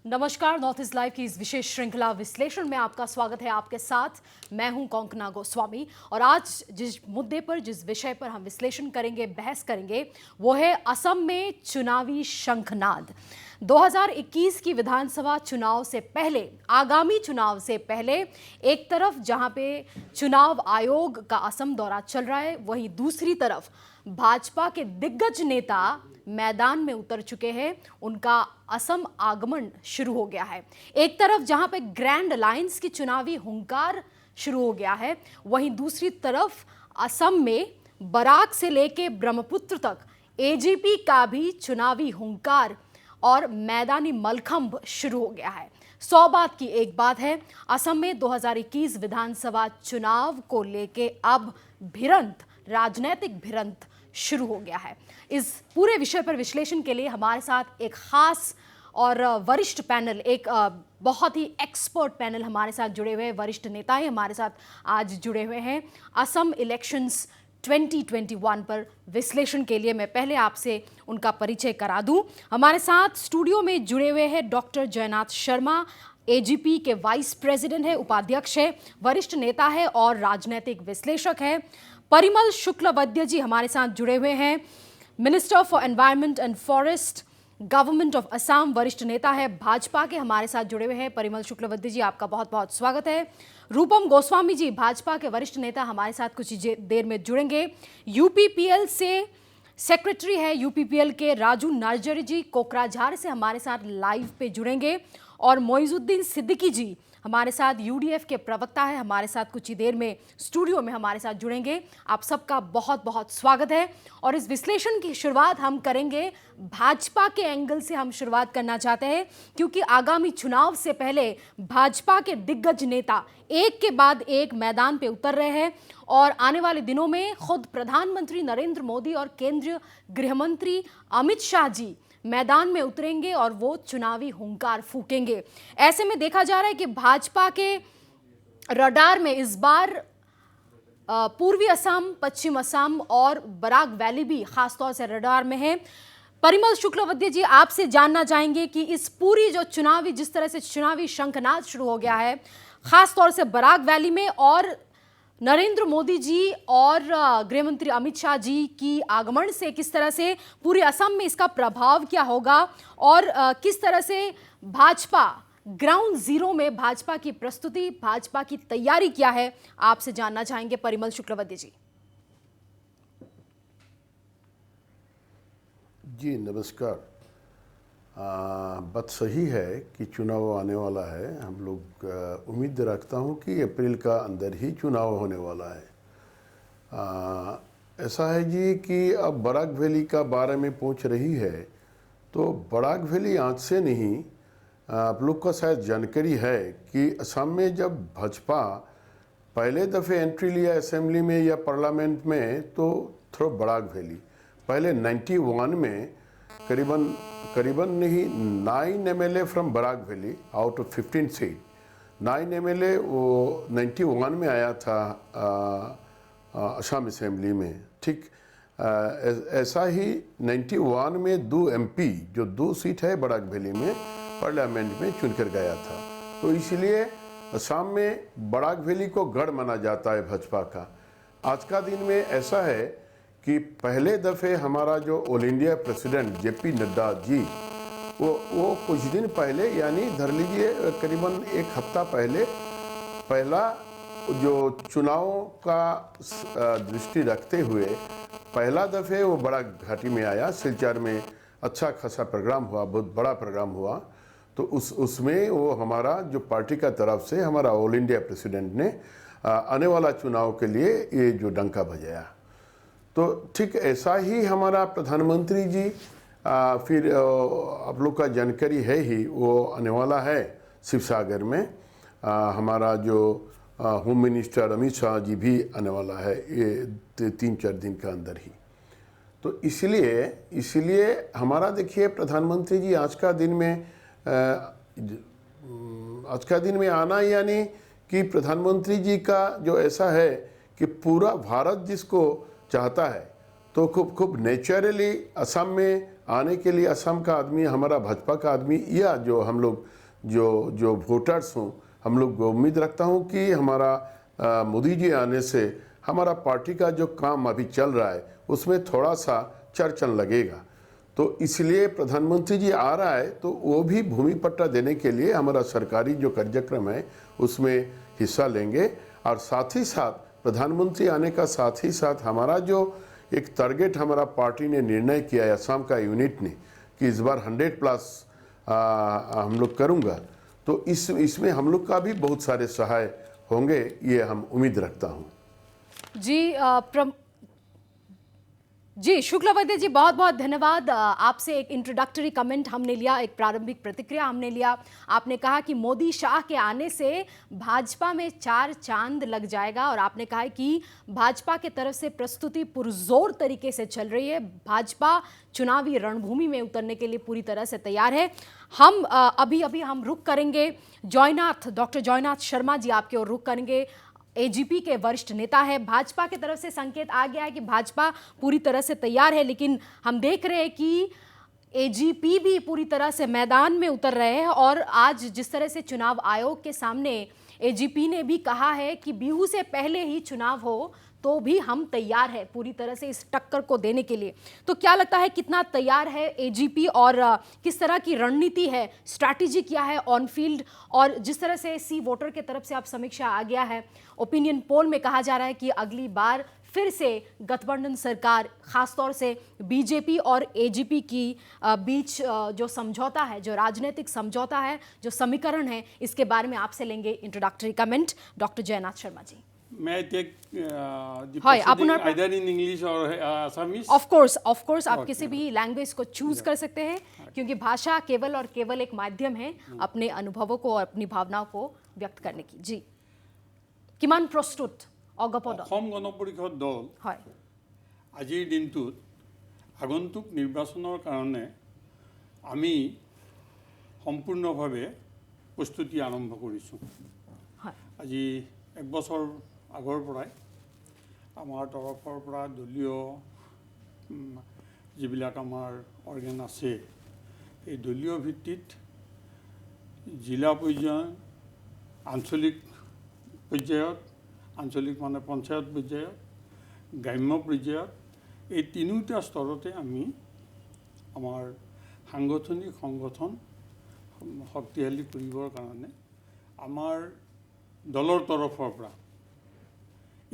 नमस्कार, north east live की इस विशेष श्रृंखला विश्लेषण में आपका स्वागत है। आपके साथ मैं हूं कोंकणा गोस्वामी और आज जिस मुद्दे पर, जिस विषय पर हम विश्लेषण करेंगे, बहस करेंगे, वो है असम में चुनावी शंखनाद। 2021 की विधानसभा चुनाव से पहले, आगामी चुनाव से पहले, एक तरफ जहां पे चुनाव आयोग का असम दौरा चल रहा है, वहीं दूसरी तरफ भाजपा के दिग्गज नेता मैदान में उतर चुके हैं। उनका असम आगमन शुरू हो गया है। एक तरफ जहां पे ग्रैंड अलायंस की चुनावी हुंकार शुरू हो गया है, वहीं दूसरी तरफ असम में बराक से लेके ब्रह्मपुत्र तक एजीपी का भी चुनावी हुंकार और मैदानी मलखंभ शुरू हो गया है। 100 बात की एक बात है, असम में 2021 विधानसभा चुनाव को लेके अब भिड़ंत, राजनीतिक भिड़ंत शुरू हो गया है। इस पूरे विषय पर विश्लेषण के लिए हमारे साथ एक खास और वरिष्ठ पैनल, एक बहुत ही एक्सपर्ट पैनल हमारे साथ जुड़े हुए हैं। वरिष्ठ नेताएं हमारे साथ आज जुड़े हुए हैं। असम इलेक्शंस 2021 पर विश्लेषण के लिए मैं पहले आपसे उनका परिचय करा दूं। हमारे साथ स्टूडियो में जुड़े हुए हैं डॉक्टर जयनाथ शर्मा, एजीपी के वाइस प्रेसिडेंट है, उपाध्यक्ष है, वरिष्ठ नेता है और राजनीतिक विश्लेषक है। परिमल शुक्लवैद्य जी हमारे साथ जुड़े हुए हैं, minister for environment and forest, government of Assam, वरिष्ठ नेता है, भाजपा के हमारे साथ जुड़े हुए हैं। परिमल शुक्लवैद्य जी, आपका बहुत बहुत स्वागत है। रूपम गोस्वामी जी, भाजपा के वरिष्ठ नेता, हमारे साथ कुछ देर में जुड़ेंगे। यूपीपीएल से सेक्रेटरी है यूपीपीएल के राजू नार्जरी जी, कोकराझार से हमारे साथ लाइव पे जुड़ेंगे। और मोइजुद्दीन सिद्दीकी जी हमारे साथ यूडीएफ के प्रवक्ता है, हमारे साथ कुछ ही देर में स्टूडियो में हमारे साथ जुड़ेंगे। आप सबका बहुत बहुत स्वागत है। और इस विश्लेषण की शुरुआत हम करेंगे भाजपा के एंगल से। हम शुरुआत करना चाहते हैं क्योंकि आगामी चुनाव से पहले भाजपा के दिग्गज नेता एक के बाद एक मैदान पे उतर रहे हैं और आने वाले दिनों में खुद प्रधानमंत्री नरेंद्र मोदी और केंद्रीय गृहमंत्री अमित शाह जी मैदान में उतरेंगे और वो चुनावी हुंकार फूकेंगे। ऐसे में देखा जा रहा है कि भाजपा के रडार में इस बार पूर्वी असम, पश्चिम असम और बराक वैली भी खासतौर से रडार में है। परिमल शुक्लवैद्य जी, आपसे जानना चाहेंगे कि इस पूरी जो चुनावी, जिस तरह से चुनावी शंखनाद शुरू हो गया है, खासतौर से बराक वैली में, और नरेंद्र मोदी जी और गृहमंत्री अमित शाह जी की आगमन से किस तरह से पूरे असम में इसका प्रभाव क्या होगा और किस तरह से भाजपा ग्राउंड जीरो में भाजपा की प्रस्तुति, भाजपा की तैयारी क्या है, आपसे जानना चाहेंगे परिमल शुक्लवैद्य जी। जी नमस्कार। बात सही है कि चुनाव आने वाला है। हम लोग उम्मीद रखता हूं कि अप्रैल का अंदर ही चुनाव होने वाला है। ऐसा है जी कि अब बराक वैली का बारे में पूछ रही है, तो बराक वैली आज से नहीं, आप लोग को शायद जानकारी है कि असम में जब भाजपा पहले दफ़े एंट्री लिया असेंबली में या पार्लियामेंट में, तो थ्रू बराक वैली पहले 91 में करीबन नहीं 9 MLA from Barak valley out of 15 seat, 9 MLA वो 91 में आया था असम असेंबली में। ठीक ऐसा ही 91 में 2 MP, जो 2 सीट है बराक वैली में, पार्लियामेंट में चुनकर गया था। तो इसलिए असम में बराक वैली को गढ़ माना जाता है भाजपा का। आज का दिन में ऐसा है कि पहले दफ़े हमारा जो all India president JP Nadda ji, वो कुछ दिन पहले, यानी धर लीजिए करीबन एक हफ्ता पहले, पहला जो चुनावों का दृष्टि रखते हुए पहला दफ़े वो बड़ा घाटी में आया। सिलचर में अच्छा खासा प्रोग्राम हुआ, बहुत बड़ा प्रोग्राम हुआ। तो उसमें वो हमारा जो पार्टी का तरफ से हमारा ऑल इंडिया प्रेसिडेंट ने आने वाला चुनाव के लिए ये जो डंका बजाया। तो ठीक ऐसा ही हमारा प्रधानमंत्री जी फिर आप लोग का जानकारी है ही, वो आने वाला है शिवसागर में। हमारा जो होम मिनिस्टर अमित शाह जी भी आने वाला है ये 3-4 दिन के अंदर ही। तो इसलिए हमारा देखिए प्रधानमंत्री जी आज का दिन में आना, यानी कि प्रधानमंत्री जी का जो ऐसा है कि पूरा भारत जिसको चाहता है, तो खूब नेचुरली असम में आने के लिए असम का आदमी, हमारा भाजपा का आदमी, या जो हम लोग जो जो वोटर्स हूँ, हम लोग उम्मीद रखता हूँ कि हमारा मोदी जी आने से हमारा पार्टी का जो काम अभी चल रहा है उसमें थोड़ा सा चरचन लगेगा। तो इसलिए प्रधानमंत्री जी आ रहा है तो वो भी भूमि पट्टा देने के लिए हमारा सरकारी जो कार्यक्रम है उसमें हिस्सा लेंगे। और साथ ही साथ प्रधानमंत्री आने का साथ ही साथ हमारा जो एक टारगेट हमारा पार्टी ने निर्णय किया है असम का यूनिट ने कि इस बार 100+ हम लोग करूँगा, तो इसमें हम लोग का भी बहुत सारे सहाय होंगे, ये हम उम्मीद रखता हूँ। जी शुक्लवैद्य जी, बहुत बहुत धन्यवाद। आपसे एक इंट्रोडक्टरी कमेंट हमने लिया, एक प्रारंभिक प्रतिक्रिया हमने लिया। आपने कहा कि मोदी शाह के आने से भाजपा में 4 चांद लग जाएगा, और आपने कहा कि भाजपा के तरफ से प्रस्तुति पुरजोर तरीके से चल रही है। भाजपा चुनावी रणभूमि में उतरने के लिए पूरी तरह से तैयार है। हम अभी हम रुख करेंगे डॉक्टर जॉयनाथ शर्मा जी आपके ओर रुख करेंगे। एजीपी के वरिष्ठ नेता है। भाजपा की तरफ से संकेत आ गया है कि भाजपा पूरी तरह से तैयार है, लेकिन हम देख रहे हैं कि एजीपी भी पूरी तरह से मैदान में उतर रहे हैं। और आज जिस तरह से चुनाव आयोग के सामने एजीपी ने भी कहा है कि बिहू से पहले ही चुनाव हो तो भी हम तैयार है पूरी तरह से इस टक्कर को देने के लिए। तो क्या लगता है कितना तैयार है एजीपी, और किस तरह की रणनीति है, स्ट्रैटेजी क्या है ऑन फील्ड? और जिस तरह से सी वोटर के तरफ से आप समीक्षा आ गया है, ओपिनियन पोल में कहा जा रहा है कि अगली बार फिर से गठबंधन सरकार, खासतौर से बीजेपी और एजीपी की बीच जो समझौता है, जो राजनीतिक समझौता है, जो समीकरण है, इसके बारे में आपसे लेंगे introductory comment. Doctor Jainath Sharma ji. May I take the হয়, proceeding আপোনাৰ either in English or Assamese? Of course आप किसी भी लैंग्वेज को चूज कर सकते हैं, क्योंकि भाषा केवल और केवल एक माध्यम है अपने अनुभवों को और अपनी भावनाओं को व्यक्त करने की। जी, किमान प्रस्तुत অগপদ অসম গণ পৰিষদ দল হয় আজিৰ দিনটোত আগন্তুক নিৰ্বাচনৰ কাৰণে আমি সম্পূৰ্ণভাৱে প্ৰস্তুতি আৰম্ভ কৰিছোঁ। হয় আজি এক বছৰ আগৰ পৰাই আমাৰ তৰফৰ পৰা দলীয় যিবিলাক আমাৰ অৰ্গেন আছে, এই দলীয় ভিত্তিত জিলা পৰ্যায়, আঞ্চলিক পৰ্যায়ত, আঞ্চলিক মানে পঞ্চায়ত পৰ্যায়ত, গ্ৰাম্য পৰ্যায়ত, এই তিনিওটা স্তৰতে আমি আমাৰ সাংগঠনিক সংগঠন শক্তিশালী কৰিবৰ কাৰণে আমাৰ দলৰ তৰফৰ পৰা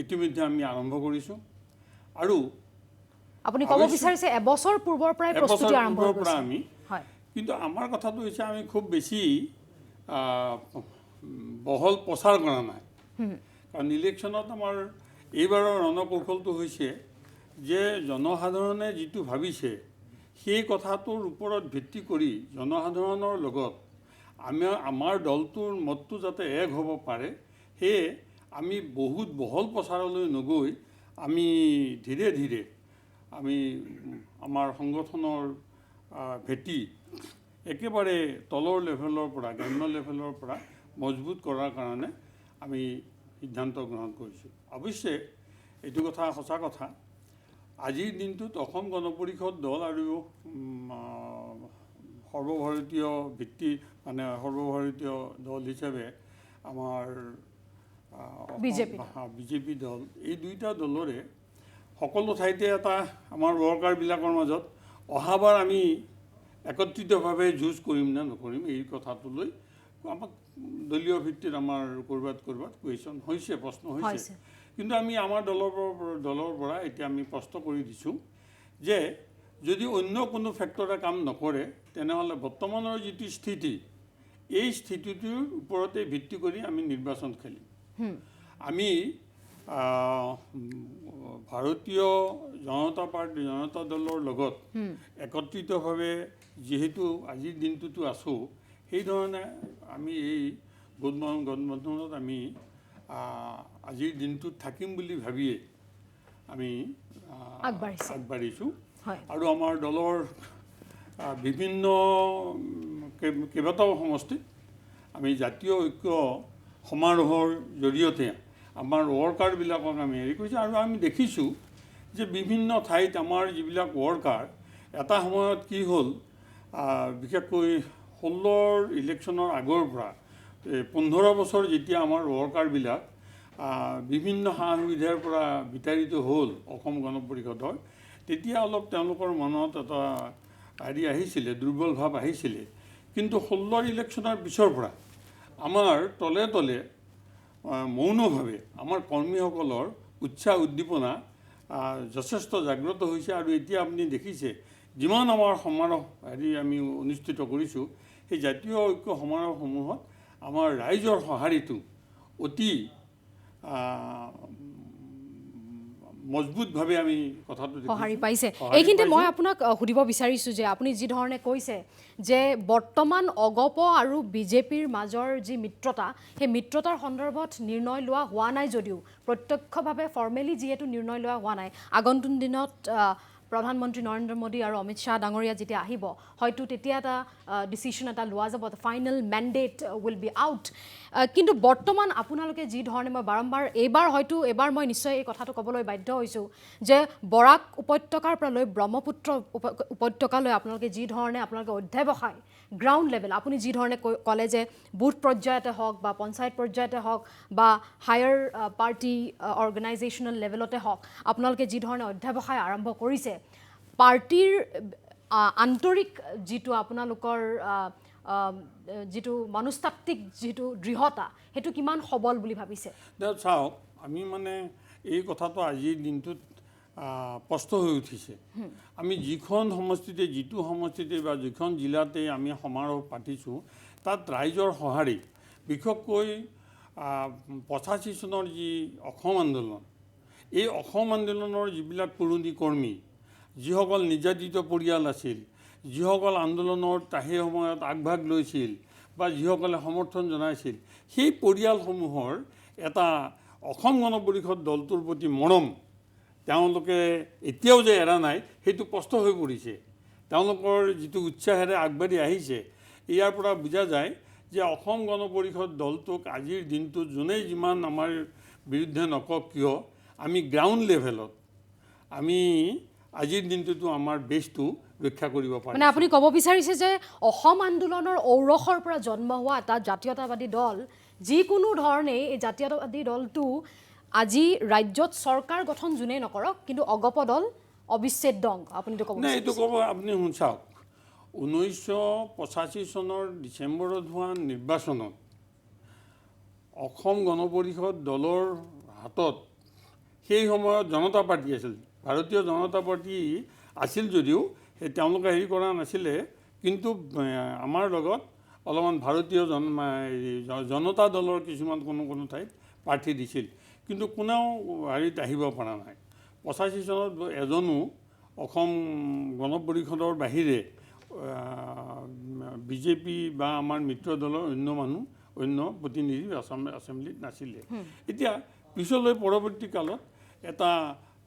ইতিমধ্যে আমি আৰম্ভ কৰিছোঁ। আৰু আপুনি ক'ব বিচাৰিছে এবছৰ পূৰ্বৰ পৰাই প্ৰস্তুতি আৰম্ভ এবছৰ পৰা কৰিছে? আমি, হয় কিন্তু আমাৰ কথাটো হৈছে আমি খুব বেছি বহল প্ৰচাৰ কৰা নাই। কাৰণ ইলেকশ্যনত আমাৰ এইবাৰৰ ৰণকৌশলটো হৈছে যে জনসাধাৰণে যিটো ভাবিছে সেই কথাটোৰ ওপৰত ভিত্তি কৰি জনসাধাৰণৰ লগত আমাৰ দলটোৰ মতটো যাতে এক হ'ব পাৰে, সেয়ে আমি বহুত বহল প্ৰচাৰলৈ নগৈ আমি ধীৰে ধীৰে আমি আমাৰ সংগঠনৰ ভেটি একেবাৰে তলৰ লেভেলৰ পৰা, গ্ৰাম্য লেভেলৰ পৰা মজবুত কৰাৰ কাৰণে আমি সিদ্ধান্ত গ্ৰহণ কৰিছোঁ। অৱশ্যে এইটো কথা সঁচা কথা, আজিৰ দিনটোত অসম গণ পৰিষদ দল আৰু সৰ্বভাৰতীয় ভিত্তি মানে সৰ্বভাৰতীয় দল হিচাপে আমাৰ বিজেপি দল, এই দুইটা দলৰে সকলো ঠাইতে এটা আমাৰ ৱৰ্কাৰবিলাকৰ মাজত অহাবাৰ আমি একত্ৰিতভাৱে যুঁজ কৰিম নে নকৰিম এই কথাটো লৈ আমাক দলীয় ভিত্তিত আমাৰ ক'ৰবাত কুৱেশ্যন হৈছে, প্ৰশ্ন হৈছে। কিন্তু আমি আমাৰ দলৰ পৰা এতিয়া আমি প্ৰশ্ন কৰি দিছোঁ যে যদি অন্য কোনো ফেক্টৰে কাম নকৰে তেনেহ'লে বৰ্তমানৰ যিটো স্থিতি, এই স্থিতিটোৰ ওপৰতে ভিত্তি কৰি আমি নিৰ্বাচন খেলিম। আমি ভাৰতীয় জনতা দলৰ লগত একত্ৰিতভাৱে যিহেতু আজিৰ দিনটোতো আছোঁ, সেইধৰণে আমি এই গঠবন্ধনত আমি আজিৰ দিনটোত থাকিম বুলি ভাবিয়ে আমি আগবাঢ়িছোঁ। আৰু আমাৰ দলৰ বিভিন্ন কেইবাটাও সমষ্টিত আমি জাতীয় ঐক্য সমাৰোহৰ জৰিয়তে আমাৰ ৱৰ্কাৰবিলাকক আমি হেৰি কৰিছোঁ। আৰু আমি দেখিছোঁ যে বিভিন্ন ঠাইত আমাৰ যিবিলাক ৱৰ্কাৰ, এটা সময়ত কি হ'ল, বিশেষকৈ 16 ইলেকশ্যনৰ আগৰ পৰা 15 বছৰ যেতিয়া আমাৰ ৱৰ্কাৰবিলাক বিভিন্ন সা সুবিধাৰ পৰা বিতাড়িত হ'ল অসম গণ পৰিষদৰ, তেতিয়া অলপ তেওঁলোকৰ মনত এটা হেৰি আহিছিলে, দুৰ্বল ভাৱ আহিছিলে। কিন্তু 16 ইলেকশ্যনৰ পিছৰ পৰা আমাৰ তলে তলে মৌনভাৱে আমাৰ কৰ্মীসকলৰ উৎসাহ উদ্দীপনা যথেষ্ট জাগ্ৰত হৈছে। আৰু এতিয়া আপুনি দেখিছে যিমান আমাৰ সমাৰোহ হেৰি আমি অনুষ্ঠিত কৰিছোঁ, সেই জাতীয় ঐক্য সমাৰোহসমূহত আমাৰ ৰাইজৰ সঁহাৰিটো অতি মজবুতভাৱে আমি কথাটো সঁহাৰি পাইছে। এইখিনিতে মই আপোনাক সুধিব বিচাৰিছোঁ যে আপুনি যি ধৰণে কৈছে যে বৰ্তমান অগপ আৰু বিজেপিৰ মাজৰ যি মিত্ৰতা, সেই মিত্ৰতাৰ সন্দৰ্ভত নিৰ্ণয় লোৱা হোৱা নাই যদিও প্ৰত্যক্ষভাৱে ফৰ্মেলি যিহেতু নিৰ্ণয় লোৱা হোৱা নাই, আগন্তুক দিনত প্ৰধানমন্ত্ৰী নৰেন্দ্ৰ মোদী আৰু অমিত শ্বাহ ডাঙৰীয়া যেতিয়া আহিব, হয়তো তেতিয়া এটা ডিচিশ্যন এটা লোৱা যাব, final mandate will be out. কিন্তু বৰ্তমান আপোনালোকে যি ধৰণে, মই বাৰম্বাৰ এইবাৰ মই নিশ্চয় এই কথাটো ক'বলৈ বাধ্য হৈছোঁ যে বৰাক উপত্যকাৰ পৰা লৈ ব্ৰহ্মপুত্ৰ উপত্যকালৈ আপোনালোকে যি ধৰণে আপোনালোকে অধ্যাৱসায় গ্ৰাউণ্ড লেভেল, আপুনি যি ধৰণে ক'লে যে বুথ পৰ্যায়তে হওক বা পঞ্চায়ত পৰ্যায়তে হওক বা হায়াৰ পাৰ্টি অৰ্গেনাইজেশ্যনেল লেভেলতে হওক, আপোনালোকে যি ধৰণে অধ্যাৱসায় আৰম্ভ কৰিছে, পাৰ্টিৰ আন্তৰিক যিটো আপোনালোকৰ যিটো মনস্তাত্ত্বিক যিটো দৃঢ়তা, সেইটো কিমান সবল বুলি ভাবিছে? চাওক, আমি মানে এই কথাটো আজিৰ দিনটোত স্পষ্ট হৈ উঠিছে। আমি যিখন সমষ্টিতে, যিটো সমষ্টিতে বা যিখন জিলাতে আমি সমাৰোহ পাতিছোঁ, তাত ৰাইজৰ সঁহাৰি, বিশেষকৈ 85 চনৰ যি অসম আন্দোলন, এই অসম আন্দোলনৰ যিবিলাক পুৰণি কৰ্মী, যিসকল নিৰ্যাতিত পৰিয়াল আছিল, যিসকল আন্দোলনৰ সেই সময়ত আগভাগ লৈছিল বা যিসকলে সমৰ্থন জনাইছিল, সেই পৰিয়ালসমূহৰ এটা অসম গণ পৰিষদ দলটোৰ প্ৰতি মৰম তেওঁলোকে এতিয়াও যে এৰা নাই, সেইটো স্পষ্ট হৈ পৰিছে। তেওঁলোকৰ যিটো উৎসাহেৰে আগবাঢ়ি আহিছে, ইয়াৰ পৰা বুজা যায় যে অসম গণ পৰিষদ দলটোক আজিৰ দিনটোত যোনে যিমান আমাৰ বিৰুদ্ধে নকওক কিয়, আমি গ্ৰাউণ্ড লেভেলত আমি আজিৰ দিনটোতো আমাৰ বেছটো ৰক্ষা কৰিব পাৰিম। মানে আপুনি ক'ব বিচাৰিছে যে অসম আন্দোলনৰ ঔৰসৰ পৰা জন্ম হোৱা এটা জাতীয়তাবাদী দল, যিকোনো ধৰণে এই জাতীয়তাবাদী দলটো আজি ৰাজ্যত চৰকাৰ গঠন যোনেই নকৰক, কিন্তু অগপ দল অবিচ্ছেদ্য অংগ, আপুনিতো ক'ব নাই। এইটো ক'ব আপুনি চাওক, 1985 চনৰ ডিচেম্বৰত হোৱা নিৰ্বাচনত অসম গণ পৰিষদ দলৰ হাতত সেই সময়ত জনতা পাৰ্টি আছিল, ভাৰতীয় জনতা পাৰ্টি আছিল যদিও তেওঁলোকে হেৰি কৰা নাছিলে, কিন্তু আমাৰ লগত অলপমান ভাৰতীয় জনতা দলৰ কিছুমান কোনো ঠাইত প্ৰাৰ্থী দিছিল, কিন্তু কোনেও হেৰিত আহিব পৰা নাই। 85 চনত এজনো অসম গণ পৰিষদৰ বাহিৰে বিজেপি বা আমাৰ মিত্ৰ দলৰ অন্য প্ৰতিনিধি এছেম্বলিত নাছিলে। এতিয়া পিছলৈ পৰৱৰ্তী কালত এটা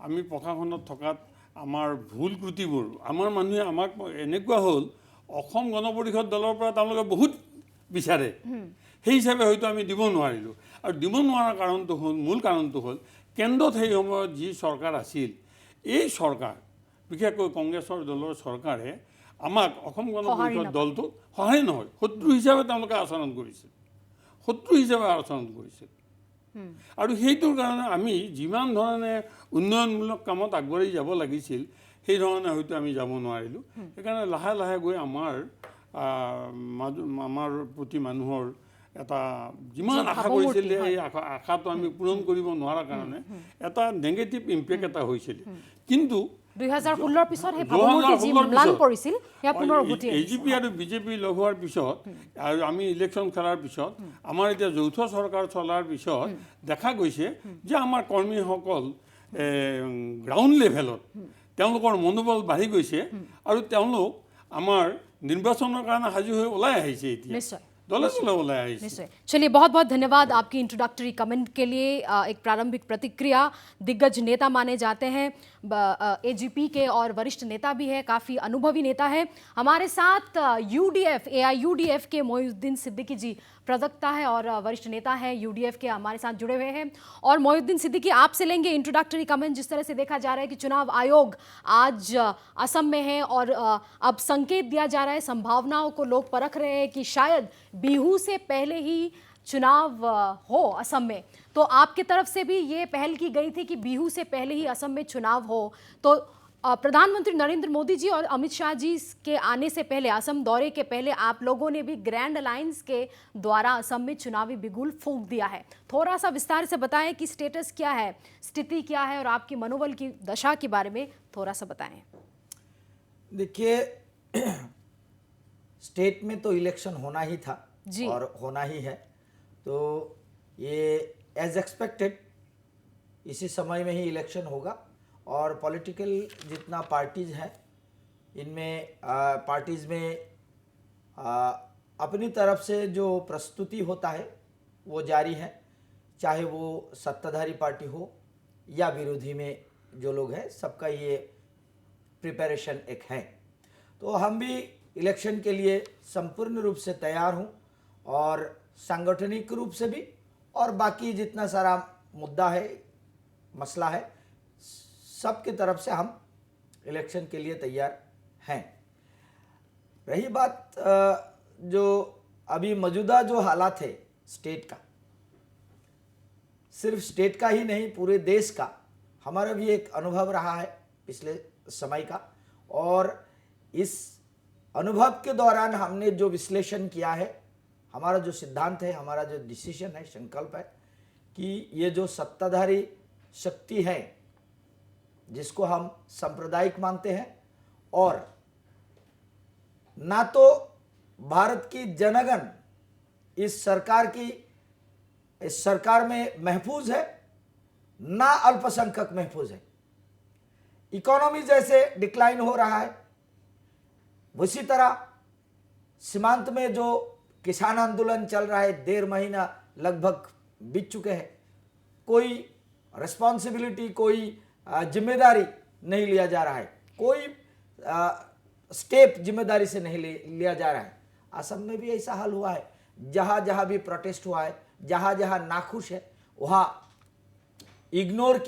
আমি প্ৰশাসনত থকাত আমাৰ ভুল ত্ৰুটিবোৰ, আমাৰ মানুহে আমাক এনেকুৱা হ'ল, অসম গণ পৰিষদ দলৰ পৰা তেওঁলোকে বহুত বিচাৰে, সেই হিচাপে হয়তো আমি দিব নোৱাৰিলোঁ। আৰু দিব নোৱাৰাৰ কাৰণটো হ'ল, মূল কাৰণটো হ'ল, কেন্দ্ৰত সেই সময়ত যি চৰকাৰ আছিল, এই চৰকাৰ বিশেষকৈ কংগ্ৰেছৰ দলৰ চৰকাৰে আমাক অসম গণ পৰিষদ দলটোক সহায় নহয়, শত্ৰু হিচাপে তেওঁলোকে আচৰণ কৰিছিল, আৰু সেইটোৰ কাৰণে আমি যিমান ধৰণে উন্নয়নমূলক কামত আগবাঢ়ি যাব লাগিছিল, সেই ধৰণে হয়তো আমি যাব নোৱাৰিলোঁ। সেইকাৰণে লাহে লাহে গৈ আমাৰ প্ৰতি মানুহৰ এটা যিমান আশা কৰিছিলে, এই আশাটো আমি পূৰণ কৰিব নোৱাৰাৰ কাৰণে এটা নেগেটিভ ইম্পেক্ট এটা হৈছিলে। কিন্তু 2016 পিছত সেই ভাৱমূৰ্তি যি ম্লান পৰিছিল, সেয়া পুনৰ উভতি আহিছে। এজিপি আৰু বিজেপি লগ হোৱাৰ পিছত আৰু আমি ইলেকশ্যন খেলাৰ পিছত, আমাৰ এতিয়া যৌথ চৰকাৰ চলাৰ পিছত দেখা গৈছে যে আমাৰ কৰ্মীসকল গ্ৰাউণ্ড লেভেলত তেওঁলোকৰ মনোবল বাঢ়ি গৈছে, আৰু তেওঁলোক আমাৰ নিৰ্বাচনৰ কাৰণে সাজু হৈ ওলাই আহিছে। এতিয়া নিশ্চয় निश्चय। चलिए, बहुत बहुत धन्यवाद आपकी इंट्रोडक्टरी कमेंट के लिए। एक प्रारंभिक प्रतिक्रिया, दिग्गज नेता माने जाते हैं, एजीपी के और वरिष्ठ नेता भी है, काफ़ी अनुभवी नेता है। हमारे साथ यूडीएफ, एआईयूडीएफ के मोइनुद्दीन सिद्दीकी जी प्रवक्ता है और वरिष्ठ नेता है यूडीएफ के, हमारे साथ जुड़े हुए हैं। और मोहिउद्दीन सिद्दीकी, आपसे लेंगे इंट्रोडक्टरी कमेंट। जिस तरह से देखा जा रहा है कि चुनाव आयोग आज असम में है और अब संकेत दिया जा रहा है, संभावनाओं को लोग परख रहे हैं कि शायद बिहू से पहले ही चुनाव हो असम में। तो आपकी तरफ से भी ये पहल की गई थी कि बिहू से पहले ही असम में चुनाव हो। तो प्रधानमंत्री नरेंद्र मोदी जी और अमित शाह जी के आने से पहले, असम दौरे के पहले, आप लोगों ने भी ग्रैंड अलायंस के द्वारा असम में चुनावी बिगुल फूंक दिया है। थोड़ा सा विस्तार से बताएं कि स्टेटस क्या है, स्थिति क्या है और आपकी मनोबल की दशा के बारे में थोड़ा सा बताएं। देखिए, स्टेट में तो इलेक्शन होना ही था और होना ही है, तो ये एज एक्सपेक्टेड इसी समय में ही इलेक्शन होगा। और पॉलिटिकल जितना पार्टीज हैं, इनमें पार्टीज में अपनी तरफ से जो प्रस्तुति होता है वो जारी है, चाहे वो सत्ताधारी पार्टी हो या विरोधी में जो लोग हैं, सबका ये प्रिपरेशन एक है। तो हम भी इलेक्शन के लिए संपूर्ण रूप से तैयार हूँ, और सांगठनिक रूप से भी, और बाकी जितना सारा मुद्दा है, मसला है, सबकी तरफ से हम इलेक्शन के लिए तैयार हैं। रही बात जो अभी मौजूदा जो हालात है स्टेट का, सिर्फ स्टेट का ही नहीं, पूरे देश का हमारा भी एक अनुभव रहा है पिछले समय का, और इस अनुभव के दौरान हमने जो विश्लेषण किया है, हमारा जो सिद्धांत है, हमारा जो डिसीजन है, संकल्प है कि ये जो सत्ताधारी शक्ति है जिसको हम सांप्रदायिक मानते हैं, और ना तो भारत की जनगण इस सरकार में महफूज है, ना अल्पसंख्यक महफूज है। इकोनॉमी जैसे डिक्लाइन हो रहा है, उसी तरह सीमांत में जो किसान आंदोलन चल रहा है, 1.5 महीना लगभग बीत चुके हैं, कोई रिस्पॉन्सिबिलिटी, कोई जिम्मेदारी नहीं लिया जा रहा है, कोई स्टेप जिम्मेदारी से नहीं लिया जा रहा है। असम में भी ऐसा हाल हुआ है, जहाँ जहाँ भी प्रोटेस्ट हुआ है, जहाँ जहाँ नाखुश है, वहाँ इग्नोर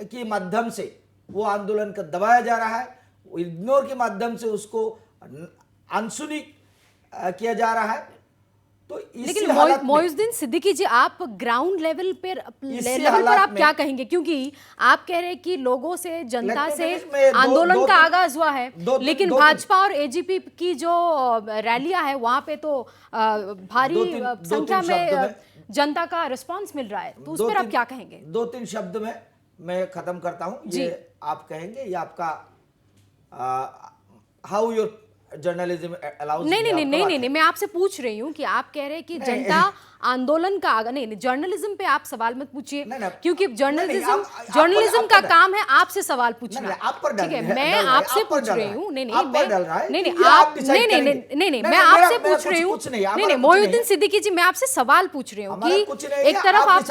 के माध्यम से वो आंदोलन को दबाया जा रहा है, इग्नोर के माध्यम से उसको अनसुनी किया जा रहा है। तो लेकिन मोहिउद्दीन सिद्दीकी जी, आप ग्राउंड लेवल पर आप क्या कहेंगे? क्योंकि आप कह रहे हैं कि लोगों से, जनता से आंदोलन का आगाज हुआ है, लेकिन भाजपा और एजीपी की जो रैलियां है वहां पे तो भारी संख्या में जनता का रिस्पांस मिल रहा है, तो उस पर आप क्या कहेंगे? 2-3 शब्द में मैं खत्म करता हूं। ये आप कहेंगे, ये आपका हाउ योर जर्नलिज्म अलाउज। नहीं, मैं आपसे पूछ रही हूँ कि आप कह रहे हैं कि जनता आंदोलन का आगा, नहीं, जर्नलिज्म पे आप सवाल मत पूछिए, क्योंकि जर्नलिज्म का काम है आपसे सवाल पूछना। ठीक है, मैं आपसे पूछ रही हूँ। नहीं, मैं आपसे पूछ रही हूँ। नहीं, मोहिउद्दीन सिद्दीकी जी, मैं आपसे सवाल पूछ रही हूँ कि एक तरफ आप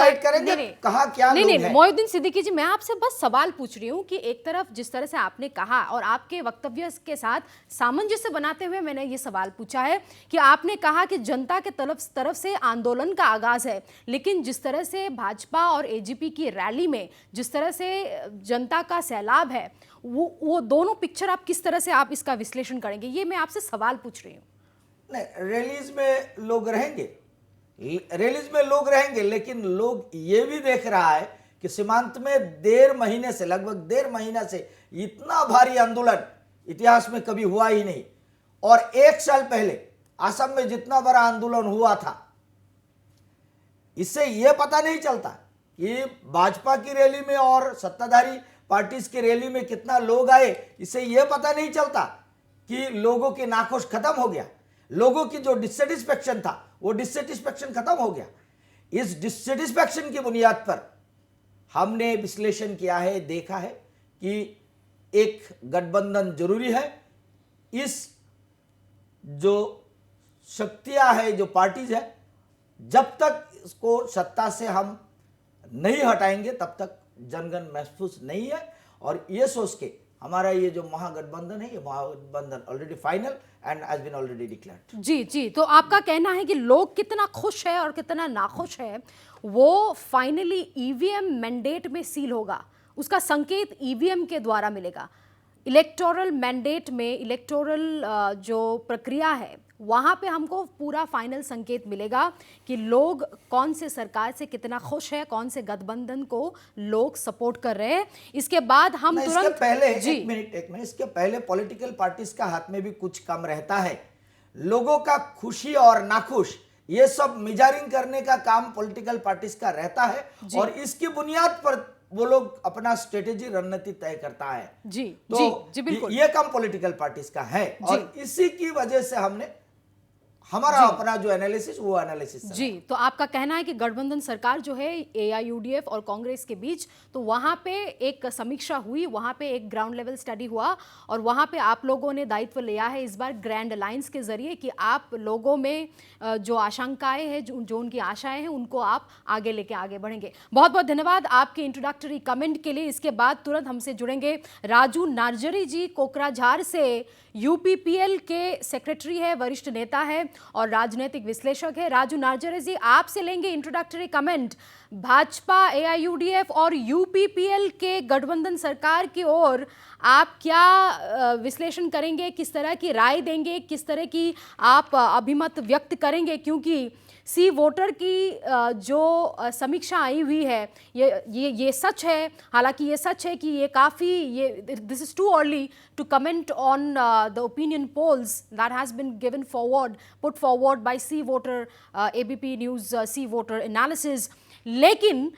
नहीं, मोहिउद्दीन सिद्दीकी जी, मैं आपसे बस सवाल पूछ रही हूँ कि एक तरफ जिस तरह से आपने कहा और आपके वक्तव्य के साथ सामंजस्य बनाते हुए मैंने ये सवाल पूछा है कि आपने कहा कि जनता के तरफ से आंदोलन का आगाज है, लेकिन जिस तरह से भाजपा और एजीपी की रैली में जिस तरह से जनता का सैलाब है, वो दोनों पिक्चर आप किस तरह से आप इसका विश्लेषण करेंगे? ये मैं आपसे सवाल पूछ रही हूँ। नहीं, रैलीज में लोग रहेंगे, लेकिन लोग ये भी देख रहा है कि सीमांत में 1.5 महीने से, लगभग 1.5 महीना से इतना भारी आंदोलन इतिहास में कभी हुआ ही नहीं। और 1 साल पहले असम में जितना बड़ा आंदोलन हुआ था, इससे यह पता नहीं चलता कि भाजपा की रैली में और सत्ताधारी पार्टीज की रैली में कितना लोग आए। इससे यह पता नहीं चलता कि लोगों की नाखुश खत्म हो गया, लोगों की जो डिससेटिस्फेक्शन था वो डिससेटिस्फेक्शन खत्म हो गया। इस डिससेटिस्फेक्शन की बुनियाद पर हमने विश्लेषण किया है, देखा है कि एक गठबंधन जरूरी है। इस जो शक्तियां है, जो पार्टीज है, जब तक इसको सत्ता से हम नहीं हटाएंगे तब तक जनगण महफूज नहीं है। और ये सोच के हमारा ये जो महागठबंधन है, ये Mahagathbandhan already final and has been already declared. जी जी, तो आपका कहना है कि लोग कितना खुश है और कितना नाखुश है वो फाइनली ईवीएम मैंडेट में सील होगा, उसका संकेत ईवीएम के द्वारा मिलेगा। इलेक्टोरल मैंडेट में इलेक्टोरल जो प्रक्रिया है वहाँ पे हमको पूरा फाइनल संकेत मिलेगा कि लोग कौन से सरकार से कितना खुश है, कौन से गठबंधन को लोग सपोर्ट कर रहे हैं। इसके बाद हम इसके तुरंत पहले जी एक मिनट इसके पहले पॉलिटिकल पार्टीज का हाथ में भी कुछ कम रहता है। लोगों का खुशी और नाखुश ये सब मेजरिंग करने का काम पॉलिटिकल पार्टीज का रहता है और इसकी बुनियाद पर वो लोग अपना स्ट्रेटेजी रणनीति तय करता है। जी तो जी बिल्कुल, ये काम पॉलिटिकल पार्टीज का है और इसी की वजह से हमने हमारा अपना जो एनालिसिस वो एनालिसिस जी। तो आपका कहना है कि गठबंधन सरकार जो है एआईयूडीएफ और कांग्रेस के बीच, तो वहाँ पे एक समीक्षा हुई, वहाँ पे एक ग्राउंड लेवल स्टडी हुआ और वहाँ पे आप लोगों ने दायित्व लिया है इस बार ग्रैंड अलायंस के जरिए कि आप लोगों में जो आशंकाएं हैं, जो उनकी आशाएं हैं, उनको आप आगे लेके आगे बढ़ेंगे। बहुत बहुत धन्यवाद आपके इंट्रोडक्टरी कमेंट के लिए। इसके बाद तुरंत हमसे जुड़ेंगे राजू नार्जरी जी, कोकराझार से यूपीपीएल के सेक्रेटरी है, वरिष्ठ नेता है और राजनीतिक विश्लेषक है। राजू नार्जरी जी, आपसे लेंगे इंट्रोडक्टरी कमेंट। भाजपा, एआईयूडीएफ और यूपीपीएल के गठबंधन सरकार की ओर आप क्या विश्लेषण करेंगे, किस तरह की राय देंगे, किस तरह की आप अभिमत व्यक्त करेंगे? क्योंकि सी वोटर की जो समीक्षा आई हुई है ये सच है, हालांकि ये सच है कि ये काफ़ी this is too early to comment on the opinion polls that has been given forward put forward by C voter, ABP news C voter analysis. लेकिन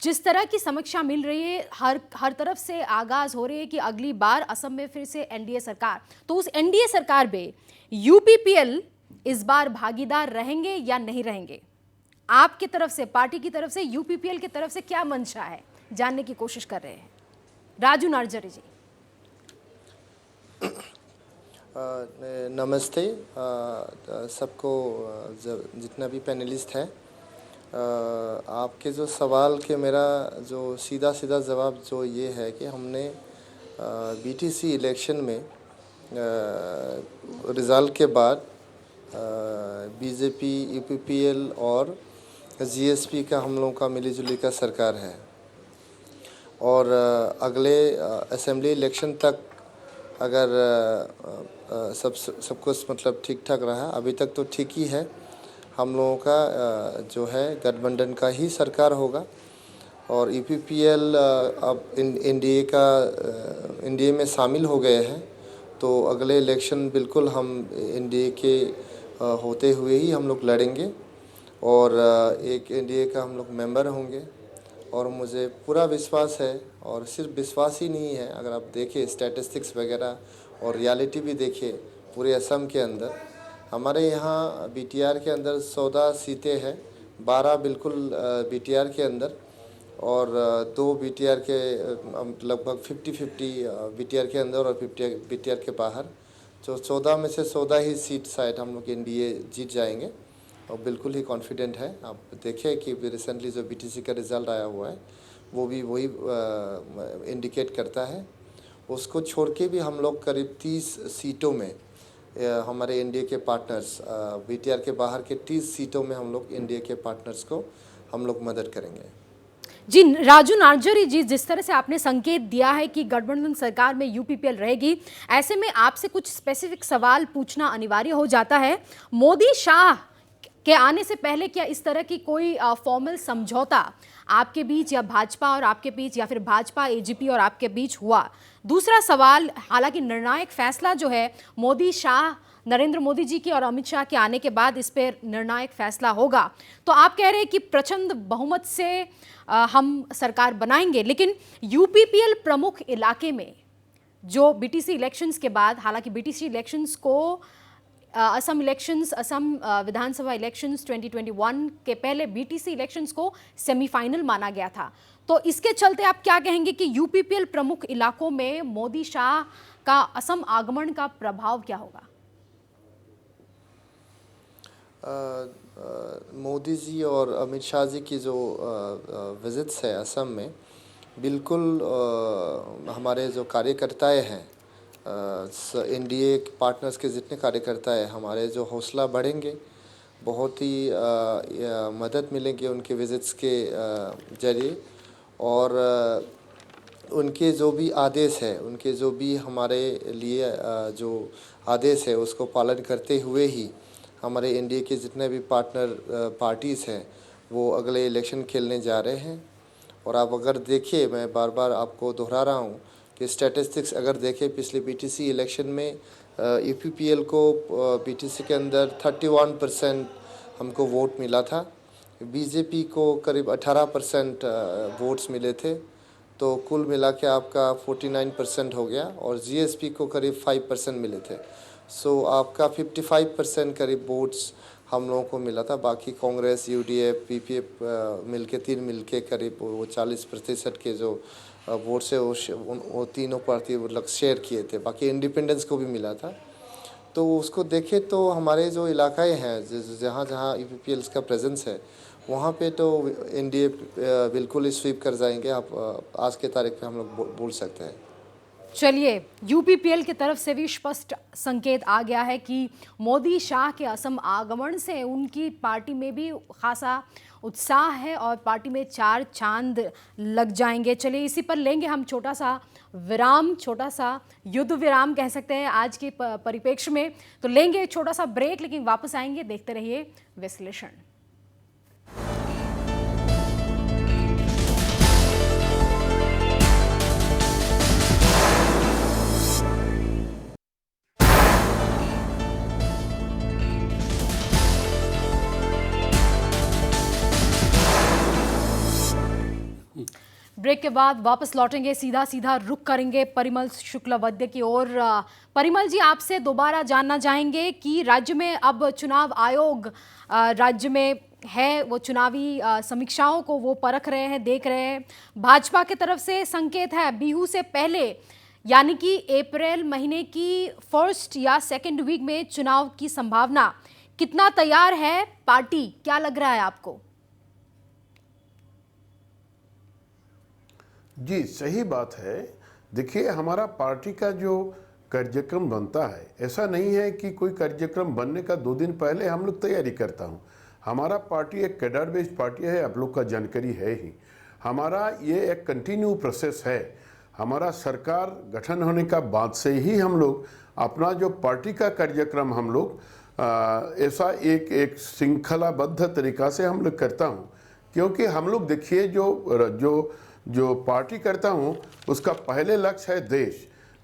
जिस तरह की समीक्षा मिल रही है, हर तरफ से आगाज़ हो रही है कि अगली बार असम में फिर से एनडीए सरकार, तो उस एनडीए सरकार में यूपीपीएल इस बार भागीदार रहेंगे या नहीं रहेंगे? आपकी तरफ से, पार्टी की तरफ से, यूपीपीएल की तरफ से क्या मंशा है, जानने की कोशिश कर रहे हैं। राजू नार्जरी जी। नमस्ते सबको, जितना भी पैनलिस्ट है। आपके जो सवाल के मेरा जो सीधा जवाब जो ये है कि हमने बीटीसी इलेक्शन में रिज़ल्ट के बाद बीजेपी, यूपीपीएल और जीएसपी का हम लोगों का मिलीजुली का सरकार है और अगले असेंबली इलेक्शन तक अगर सब कुछ मतलब ठीक ठाक रहा, अभी तक तो ठीक ही है, हम लोगों का जो है गठबंधन का ही सरकार होगा और यूपीपीएल अब एनडीए में शामिल हो गए हैं, तो अगले इलेक्शन बिल्कुल हम एनडीए के होते हुए ही हम लोग लड़ेंगे और एक एनडीए का हम लोग मेंबर होंगे। और मुझे पूरा विश्वास है, और सिर्फ विश्वास ही नहीं है, अगर आप देखें स्टैटिस्टिक्स वगैरह और रियलिटी भी देखें, पूरे असम के अंदर हमारे यहाँ बीटीआर के अंदर 14 सीटें हैं, 12 बिल्कुल बीटीआर के अंदर और 2 बीटीआर के लगभग 50-50 बीटीआर के अंदर और 50 बीटीआर के बाहर। तो 14 में से 14 ही सीट शायद हम लोग एनडीए जीत जाएंगे और बिल्कुल ही कॉन्फिडेंट है। आप देखें कि रिसेंटली जो बीटीसी का रिज़ल्ट आया हुआ है वो भी वही इंडिकेट करता है। उसको छोड़ के भी हम लोग करीब 30 सीटों में हमारे एनडीए के पार्टनर्स, बीटीआर के बाहर के 30 सीटों में हम लोग एनडीए के पार्टनर्स को हम लोग मदद करेंगे। जी राजू नार्जरी जी, जिस तरह से आपने संकेत दिया है कि गठबंधन सरकार में यूपीपीएल रहेगी, ऐसे में आपसे कुछ स्पेसिफिक सवाल पूछना अनिवार्य हो जाता है। मोदी शाह के आने से पहले क्या इस तरह की कोई फॉर्मल समझौता आपके बीच या भाजपा और आपके बीच या फिर भाजपा एजीपी और आपके बीच हुआ? दूसरा सवाल, हालांकि निर्णायक फैसला जो है मोदी शाह, नरेंद्र मोदी जी की और अमित शाह के आने के बाद इस पर निर्णायक फैसला होगा, तो आप कह रहे हैं कि प्रचंड बहुमत से हम सरकार बनाएंगे, लेकिन यूपीपीएल प्रमुख इलाके में जो बीटीसी इलेक्शंस के बाद, हालांकि बीटीसी इलेक्शंस को असम इलेक्शंस, असम विधानसभा इलेक्शंस 2021 के पहले बीटीसी इलेक्शंस को सेमीफाइनल माना गया था, तो इसके चलते आप क्या कहेंगे कि यूपीपीएल प्रमुख इलाकों में मोदी शाह का असम आगमन का प्रभाव क्या होगा? मोदी जी और अमित शाह जी की जो विजिट्स है असम में, बिल्कुल हमारे जो कार्यकर्ताएं हैं, एनडीए पार्टनर्स के जितने कार्यकर्ता हैं, हमारे जो हौसला बढ़ेंगे, बहुत ही मदद मिलेंगी उनके विज़िट्स के जरिए। और उनके जो भी आदेश है, उनके जो भी हमारे लिए जो आदेश है, उसको पालन करते हुए ही हमारे एनडीए के जितने भी पार्टनर पार्टीज़ हैं वो अगले इलेक्शन खेलने जा रहे हैं। और आप अगर देखिए, मैं बार बार आपको दोहरा रहा हूँ कि स्टैटिस्टिक्स अगर देखें, पिछले पीटीसी इलेक्शन में यूपीपीएल को पीटीसी के अंदर 31% हमको वोट मिला था, बीजेपी को करीब 18% वोट्स मिले थे, तो कुल मिला के आपका 49% हो गया। और जीएसपी को करीब 5% मिले थे। सो आपका 55% करीब वोट्स हम लोगों को मिला था। बाकी कांग्रेस, यूडीएफ, पीपीएफ मिलके 3 मिलके करीब वो 40% के जो वोट्स है वो तीनों पार्टी मतलब शेयर किए थे। बाकी इंडिपेंडेंस को भी मिला था। तो उसको देखें तो हमारे जो इलाकाएँ हैं, जहाँ जहाँ यूपीपीएल का प्रेजेंस है, वहाँ पे तो एनडीए बिल्कुल ही स्वीप कर जाएंगे। आप आज के तारीख पे हम लोग बोल सकते हैं। चलिए, यूपीपीएल की तरफ से भी स्पष्ट संकेत आ गया है कि मोदी शाह के असम आगमन से उनकी पार्टी में भी खासा उत्साह है और पार्टी में 4 चांद लग जाएंगे। चलिए, इसी पर लेंगे हम छोटा सा विराम, छोटा सा युद्ध विराम कह सकते हैं आज के परिप्रेक्ष्य में। तो लेंगे छोटा सा ब्रेक, लेकिन वापस आएंगे। देखते रहिए विश्लेषण। ब्रेक के बाद वापस लौटेंगे, सीधा रुख करेंगे परिमल शुक्लवैद्य की ओर। परिमल जी, आपसे दोबारा जानना चाहेंगे कि राज्य में अब चुनाव आयोग राज्य में है, वो चुनावी समीक्षाओं को वो परख रहे हैं, देख रहे हैं। भाजपा की तरफ से संकेत है बिहू से पहले, यानी कि अप्रैल महीने की 1st या 2nd वीक में चुनाव की संभावना। कितना तैयार है पार्टी, क्या लग रहा है आपको? जी, सही बात है। देखिए, हमारा पार्टी का जो कार्यक्रम बनता है, ऐसा नहीं है कि कोई कार्यक्रम बनने का 2 दिन पहले हम लोग तैयारी करता हूँ। हमारा पार्टी एक कैडर बेस्ड पार्टी है, आप लोग का जानकारी है ही। हमारा ये एक कंटिन्यू प्रोसेस है। हमारा सरकार गठन होने का बाद से ही हम लोग अपना जो पार्टी का कार्यक्रम हम लोग ऐसा एक श्रृंखलाबद्ध तरीका से हम लोग करता हूँ। क्योंकि हम लोग देखिए, जो पार्टी करता हूँ उसका पहले लक्ष्य है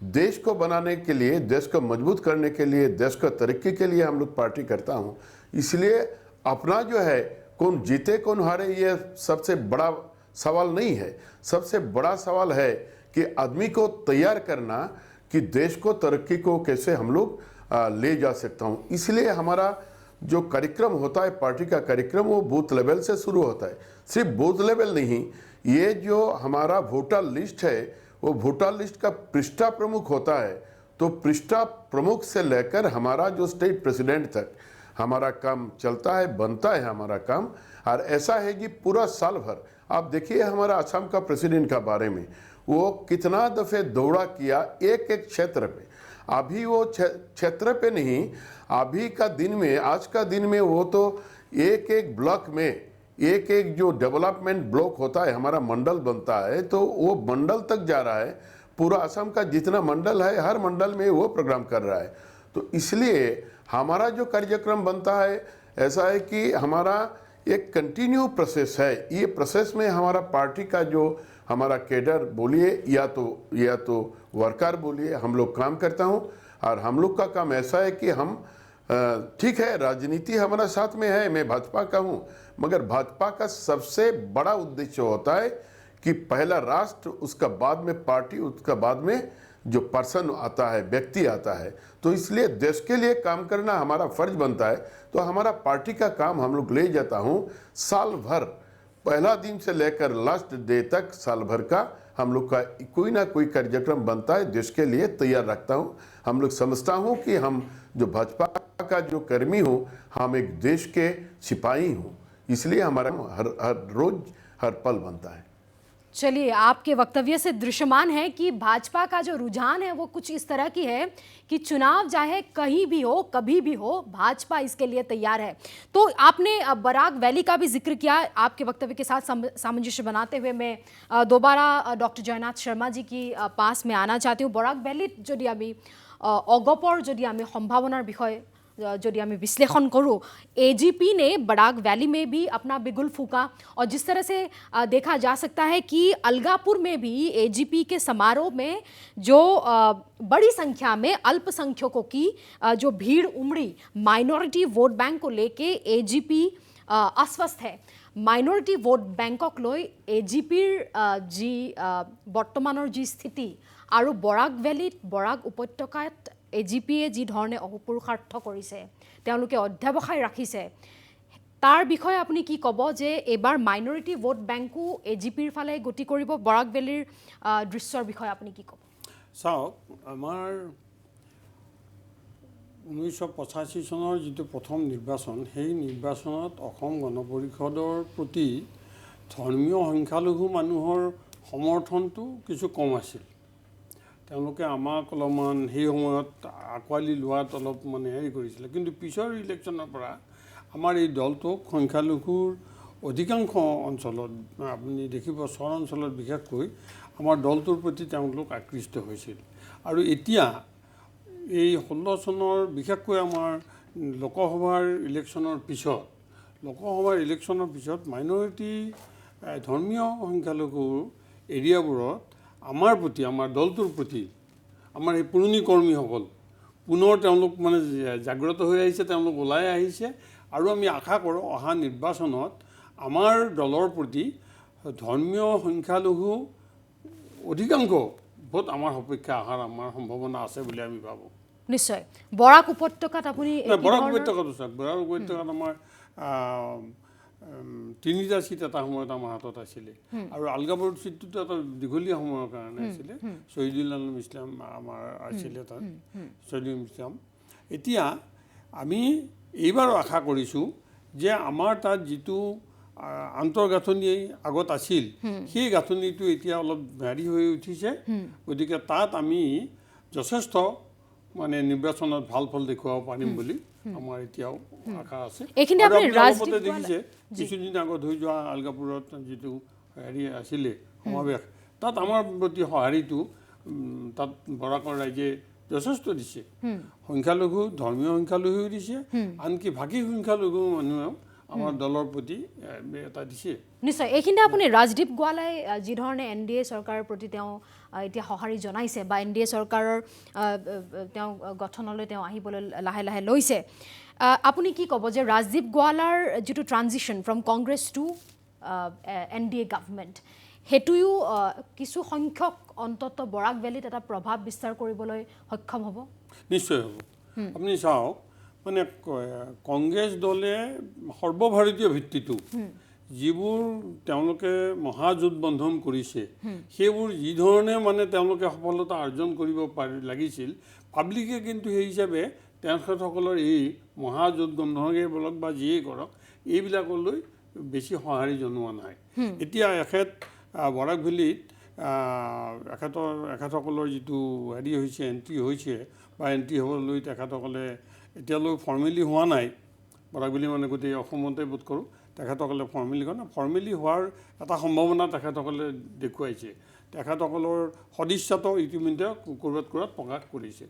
देश को बनाने के लिए, देश को मजबूत करने के लिए, देश को तरक्की के लिए हम लोग पार्टी करता हूँ। इसलिए अपना जो है कौन जीते कौन हारे ये सबसे बड़ा सवाल नहीं है। सबसे बड़ा सवाल है कि आदमी को तैयार करना कि देश को तरक्की को कैसे हम लोग ले जा सकता हूँ। इसलिए हमारा जो कार्यक्रम होता है, पार्टी का कार्यक्रम, वो बूथ लेवल से शुरू होता है। सिर्फ बूथ लेवल नहीं, ये जो हमारा वोटर लिस्ट है, वो वोटर लिस्ट का पृष्ठा प्रमुख होता है। तो पृष्ठा प्रमुख से लेकर हमारा जो स्टेट प्रेसिडेंट तक हमारा काम चलता है, बनता है हमारा काम। और ऐसा है कि पूरा साल भर आप देखिए हमारा असम का प्रेसिडेंट का बारे में, वो कितना दफ़े दौड़ा किया एक क्षेत्र पे। अभी वो क्षेत्र पे नहीं, अभी का दिन में, आज का दिन में वो तो एक ब्लॉक में एक जो डेवलपमेंट ब्लॉक होता है, हमारा मंडल बनता है, तो वो मंडल तक जा रहा है। पूरा असम का जितना मंडल है, हर मंडल में वो प्रोग्राम कर रहा है। तो इसलिए हमारा जो कार्यक्रम बनता है, ऐसा है कि हमारा एक कंटिन्यू प्रोसेस है। ये प्रोसेस में हमारा पार्टी का जो हमारा कैडर बोलिए या तो वर्कर बोलिए, हम लोग काम करता हूँ। और हम लोग का काम ऐसा है कि हम ठीक है, राजनीति हमारा साथ में है, मैं भाजपा का हूँ, मगर भाजपा का सबसे बड़ा उद्देश्य होता है कि पहला राष्ट्र, उसका बाद में पार्टी, उसका बाद में जो पर्सन आता है, व्यक्ति आता है। तो इसलिए देश के लिए काम करना हमारा फर्ज बनता है। तो हमारा पार्टी का काम हम लोग ले जाता हूँ साल भर, पहला दिन से लेकर लास्ट डे तक साल भर का हम लोग का कोई ना कोई कार्यक्रम बनता है, देश के लिए तैयार रखता हूँ। हम लोग समझता हूँ कि हम जो भाजपा का जो कर्मी हूँ, हम एक देश के सिपाही हूँ, इसलिए हमारा हर रोज हर पल बनता है। चलिए, आपके वक्तव्य से दृश्यमान है कि भाजपा का जो रुझान है वो कुछ इस तरह की है कि चुनाव चाहे कहीं भी हो, कभी भी हो, भाजपा इसके लिए तैयार है। तो आपने बराक वैली का भी जिक्र किया। आपके वक्तव्य के साथ सामंजस्य बनाते हुए मैं दोबारा डॉक्टर जयनाथ शर्मा जी की पास में आना चाहती हूँ। बराक वैलीत जदि आमी अगपर जदि आमी संभावनार विषय यदि हमें विश्लेषण करूँ, एजीपी ने बराक वैली में भी अपना बिगुल फूका और जिस तरह से देखा जा सकता है कि अलगापुर में भी एजीपी के समारोह में जो बड़ी संख्या में अल्पसंख्यकों की जो भीड़ उमड़ी, माइनॉरिटी वोट बैंक को लेके एजीपी अस्वस्थ है। माइनॉरिटी वोट बैंকক लय एजीपीर जी बर्तमाনৰ जी स्थिति और बराक वैलीत बराक उपत्यकात एजीपीए जी धरणे অপপুৰুষাৰ্থ কৰিছে, তেওঁলোকে অধ্যাৱসায় ৰাখিছে, তাৰ বিষয়ে আপুনি কি ক'ব যে এবাৰ মাইনৰিটি ভোট বেংকো এজিপিৰ ফালে গতি কৰিব? বৰাক ভেলীৰ দৃশ্যৰ বিষয়ে আপুনি কি ক'ব? চাওক, আমাৰ 1985 চনৰ যিটো প্ৰথম নিৰ্বাচন, সেই নিৰ্বাচনত অসম গণ পৰিষদৰ প্ৰতি ধৰ্মীয় সংখ্যালঘু মানুহৰ সমৰ্থনটো কিছু কম আছিল। তেওঁলোকে আমাক অলপমান সেই সময়ত আঁকোৱালি লোৱাত অলপ মানে হেৰি কৰিছিলে, কিন্তু পিছৰ ইলেকশ্যনৰ পৰা আমাৰ এই দলটোক সংখ্যালঘুৰ অধিকাংশ অঞ্চলত আপুনি দেখিব, চহৰ অঞ্চলত বিশেষকৈ আমাৰ দলটোৰ প্ৰতি তেওঁলোক আকৃষ্ট হৈছিল। আৰু এতিয়া এই 16 চনৰ বিশেষকৈ আমাৰ লোকসভাৰ ইলেকশ্যনৰ পিছত মাইনৰিটি ধৰ্মীয় সংখ্যালঘুৰ এৰিয়াবোৰত আমাৰ প্ৰতি, আমাৰ দলটোৰ প্ৰতি, আমাৰ এই পুৰণি কৰ্মীসকল পুনৰ তেওঁলোক মানে জাগ্ৰত হৈ আহিছে, তেওঁলোক ওলাই আহিছে। আৰু আমি আশা কৰোঁ অহা নিৰ্বাচনত আমাৰ দলৰ প্ৰতি ধৰ্মীয় সংখ্যালঘু অধিকাংশ ভোট আমাৰ সপক্ষে অহাৰ আমাৰ সম্ভাৱনা আছে বুলি আমি ভাবোঁ। নিশ্চয়। বৰাক উপত্যকাত আপুনি বৰাক উপত্যকাত চাওক, বৰাক উপত্যকাত আমাৰ 3টা চিট এটা সময়ত আমাৰ হাতত আছিলে আৰু আলগাপুৰ চিটটোতো এটা দীঘলীয়া সময়ৰ কাৰণে আছিলে। শহীদুল আলম ইছলাম আমাৰ আছিলে তাত, শহীদুল ইছলাম। এতিয়া আমি এইবাৰো আশা কৰিছোঁ যে আমাৰ তাত যিটো আন্তঃগাঁথনি আগত আছিল, সেই গাঁথনিটো এতিয়া অলপ ভাৰী হৈ উঠিছে। গতিকে তাত আমি যথেষ্ট মানে নিৰ্বাচনত ভাল ফল দেখুৱাব পাৰিম বুলি আমাৰ এতিয়াও আশা আছে। লগতে দেখিছে কিছুদিন আগত হৈ যোৱা আলগাপুৰত যিটো হেৰি আছিলে সমাৱেশ, তাত আমাৰ প্ৰতি সঁহাৰিটো তাত বৰাকৰ ৰাইজে যথেষ্ট দিছে। সংখ্যালঘু, ধৰ্মীয় সংখ্যালঘু দিছে, আনকি ভাগী সংখ্যালঘু মানুহেও আমাৰ দলৰ প্ৰতি এটা দিছে। নিশ্চয়। এইখিনিতে আপুনি ৰাজদীপ গোৱালাই যি ধৰণে NDA চৰকাৰৰ প্ৰতি তেওঁ এতিয়া সঁহাৰি জনাইছে বা NDA চৰকাৰৰ তেওঁ গঠনলৈ তেওঁ আহিবলৈ লাহে লাহে লৈছে, আপুনি কি ক'ব যে ৰাজদীপ গোৱালাৰ যিটো transition from Congress to NDA government, সেইটোও কিছু সংখ্যক অন্তত বৰাক ভেলীত এটা প্ৰভাৱ বিস্তাৰ কৰিবলৈ সক্ষম হ'ব? নিশ্চয় হ'ব। আপুনি চাওক, মানে কংগ্ৰেছ দলে সৰ্বভাৰতীয় ভিত্তিটো যিবোৰ তেওঁলোকে মহাজোটবন্ধন কৰিছে, সেইবোৰ যি ধৰণে মানে তেওঁলোকে সফলতা অৰ্জন কৰিব লাগিছিল, পাব্লিকে কিন্তু সেই হিচাপে তেখেতসকলৰ এই মহাজোটবন্ধনেই বলক বা যিয়েই কৰক, এইবিলাকলৈ বেছি সঁহাৰি জনোৱা নাই। এতিয়া বৰাক ভেলীত এখেতসকলৰ যিটো হেৰি হৈছে, এণ্ট্ৰি হৈছে বা এণ্ট্ৰি হ'বলৈ তেখেতসকলে এতিয়ালৈ ফৰ্মেলি হোৱা নাই। বৰাক ভেলী মানে গোটেই অসমতে বোধ কৰোঁ তেখেতসকলে ফৰ্মেলি হোৱাৰ এটা সম্ভাৱনা তেখেতসকলে দেখুৱাইছে। তেখেতসকলৰ সদিচ্ছাটো ইতিমধ্যে ক'ৰবাত প্ৰকাশ কৰিছে,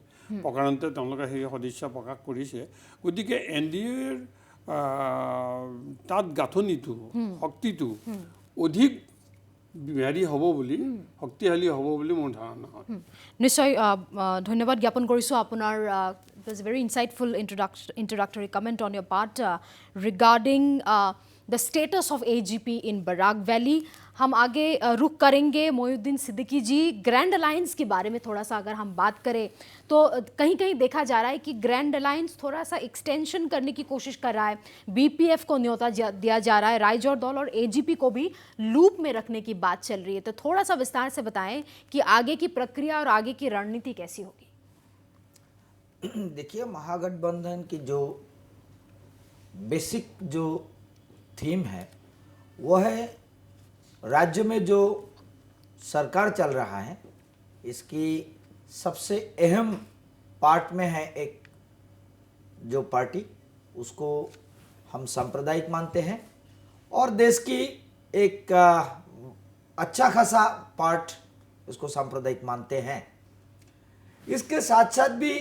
প্ৰকাৰান্তে তেওঁলোকে সেই সদিচ্ছা প্ৰকাশ কৰিছে। গতিকে NDAৰ তাত গাঁথনিটো, শক্তিটো অধিক হেৰি হ'ব বুলি, শক্তিশালী হ'ব বুলি মোৰ ধাৰণা হয়। নিশ্চয়। ধন্যবাদ জ্ঞাপন কৰিছোঁ আপোনাৰ it was a very insightful introductory comment on your part regarding the status of AGP in Barak Valley. हम आगे रुख करेंगे मोइनुद्दीन सिद्दीकी जी। ग्रैंड अलायंस के बारे में थोड़ा सा अगर हम बात करें तो कहीं कहीं देखा जा रहा है कि ग्रैंड अलायंस थोड़ा सा एक्सटेंशन करने की कोशिश कर रहा है, BPF को न्योता दिया जा रहा है, राइजोर दल और AGP को भी लूप में रखने की बात चल रही है। तो थोड़ा सा विस्तार से बताएं कि आगे की प्रक्रिया और आगे की रणनीति कैसी होगी? देखिए, महागठबंधन की जो बेसिक जो थीम है वो है राज्य में जो सरकार चल रहा है, इसकी सबसे अहम पार्ट में है एक जो पार्टी, उसको हम सांप्रदायिक मानते हैं, और देश की एक अच्छा खासा पार्ट उसको सांप्रदायिक मानते हैं। इसके साथ साथ भी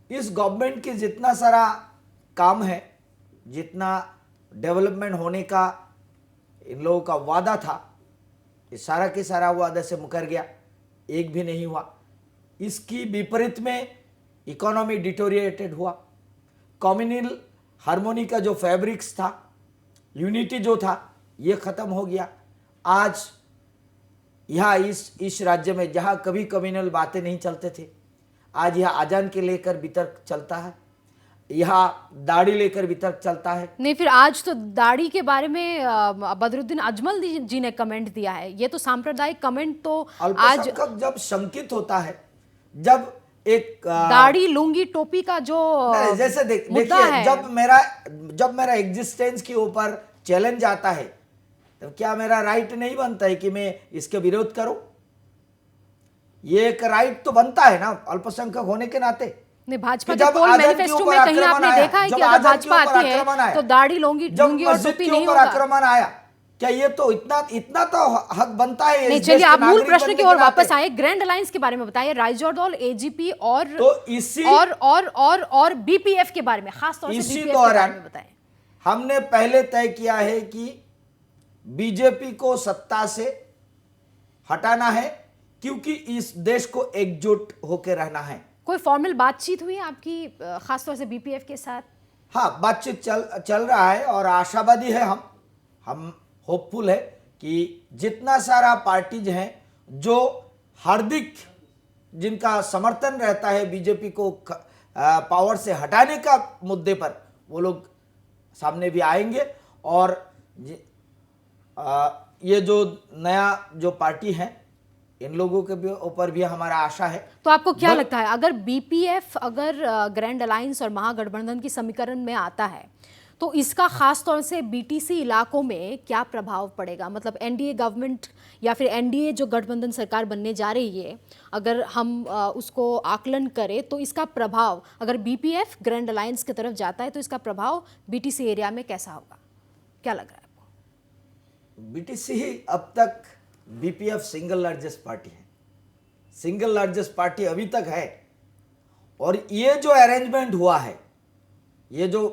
इस गवर्नमेंट की जितना सारा काम है, जितना डेवलपमेंट होने का इन लोगों का वादा था, ये सारा के सारा वादा से मुकर गया, एक भी नहीं हुआ। इसकी विपरीत में इकोनॉमी डिटोरिएटेड हुआ, कम्युनल हार्मोनी का जो फैब्रिक्स था, यूनिटी जो था, ये खत्म हो गया। आज यहाँ इस राज्य में जहाँ कभी कम्युनल बातें नहीं चलते थे, आज यहाँ आजान के लेकर वितर्क चलता है, यहाँ दाढ़ी लेकर वितर्क चलता है। नहीं, फिर आज तो दाढ़ी के बारे में बदरुद्दीन अजमल जी ने कमेंट दिया है। ये तो सांप्रदायिक कमेंट तो आज अल्पसंख्यक जब शंकित होता है, जब एक दाढ़ी लुंगी टोपी का जो जैसे मुद्दा देखिए, है, जब मेरा एग्जिस्टेंस के ऊपर चैलेंज आता है, तो क्या मेरा राइट नहीं बनता है कि मैं इसके विरोध करूं? ये एक राइट तो बनता है ना अल्पसंख्यक होने के नाते। नहीं, भाजपा कि के जब पोल आजाद के मैनिफेस्टो ऊपर में कहीं आक्रमण आपने आया, देखा है जब कि अगर आजाद के भाजपा ऊपर आती है आक्रमण आया, तो दाढ़ी लुंगी जब और मस्जिद टोपी के नहीं ऊपर होगा। आक्रमण आया, क्या ये तो इतना तो हक बनता है? नहीं, इस चलिए देश के आप मूल नागरिक प्रश्न बनने की के ओर नाते। वापस आए। ग्रैंड अलायंस के बारे में बताइए, राइजोरदौल, एजीपी और तो इसी और बीपीएफ के बारे में, खास तौर से इसी बीपीएफ के बारे दौरान में बताएं। हमने पहले तय किया है कि बीजेपी को सत्ता से हटाना है, क्योंकि इस देश को एकजुट होकर रहना है। कोई फॉर्मल बातचीत हुई है आपकी खास तौर से बीपीएफ के साथ? हाँ, बातचीत चल रहा है और आशावादी है हम होपफुल है कि जितना सारा पार्टीज हैं जो हार्दिक जिनका समर्थन रहता है बीजेपी को पावर से हटाने का मुद्दे पर, वो लोग सामने भी आएंगे। और ये जो नया जो पार्टी है, इन लोगों के ऊपर भी हमारा आशा है। तो आपको क्या लगता है, अगर बीपीएफ अगर ग्रैंड अलायंस और महागठबंधन की समीकरण में आता है, तो इसका खास तौर से बीटीसी इलाकों में क्या प्रभाव पड़ेगा? मतलब एनडीए गवर्नमेंट या फिर एनडीए जो गठबंधन सरकार बनने जा रही है, अगर हम उसको आकलन करें तो इसका प्रभाव, अगर बीपीएफ ग्रैंड अलायंस की तरफ जाता है तो इसका प्रभाव बीटीसी एरिया में कैसा होगा? क्या लग रहा है आपको? बीटीसी अब तक बीपीएफ सिंगल लार्जेस्ट पार्टी है, सिंगल लार्जेस्ट पार्टी अभी तक है। और ये जो अरेंजमेंट हुआ है, ये जो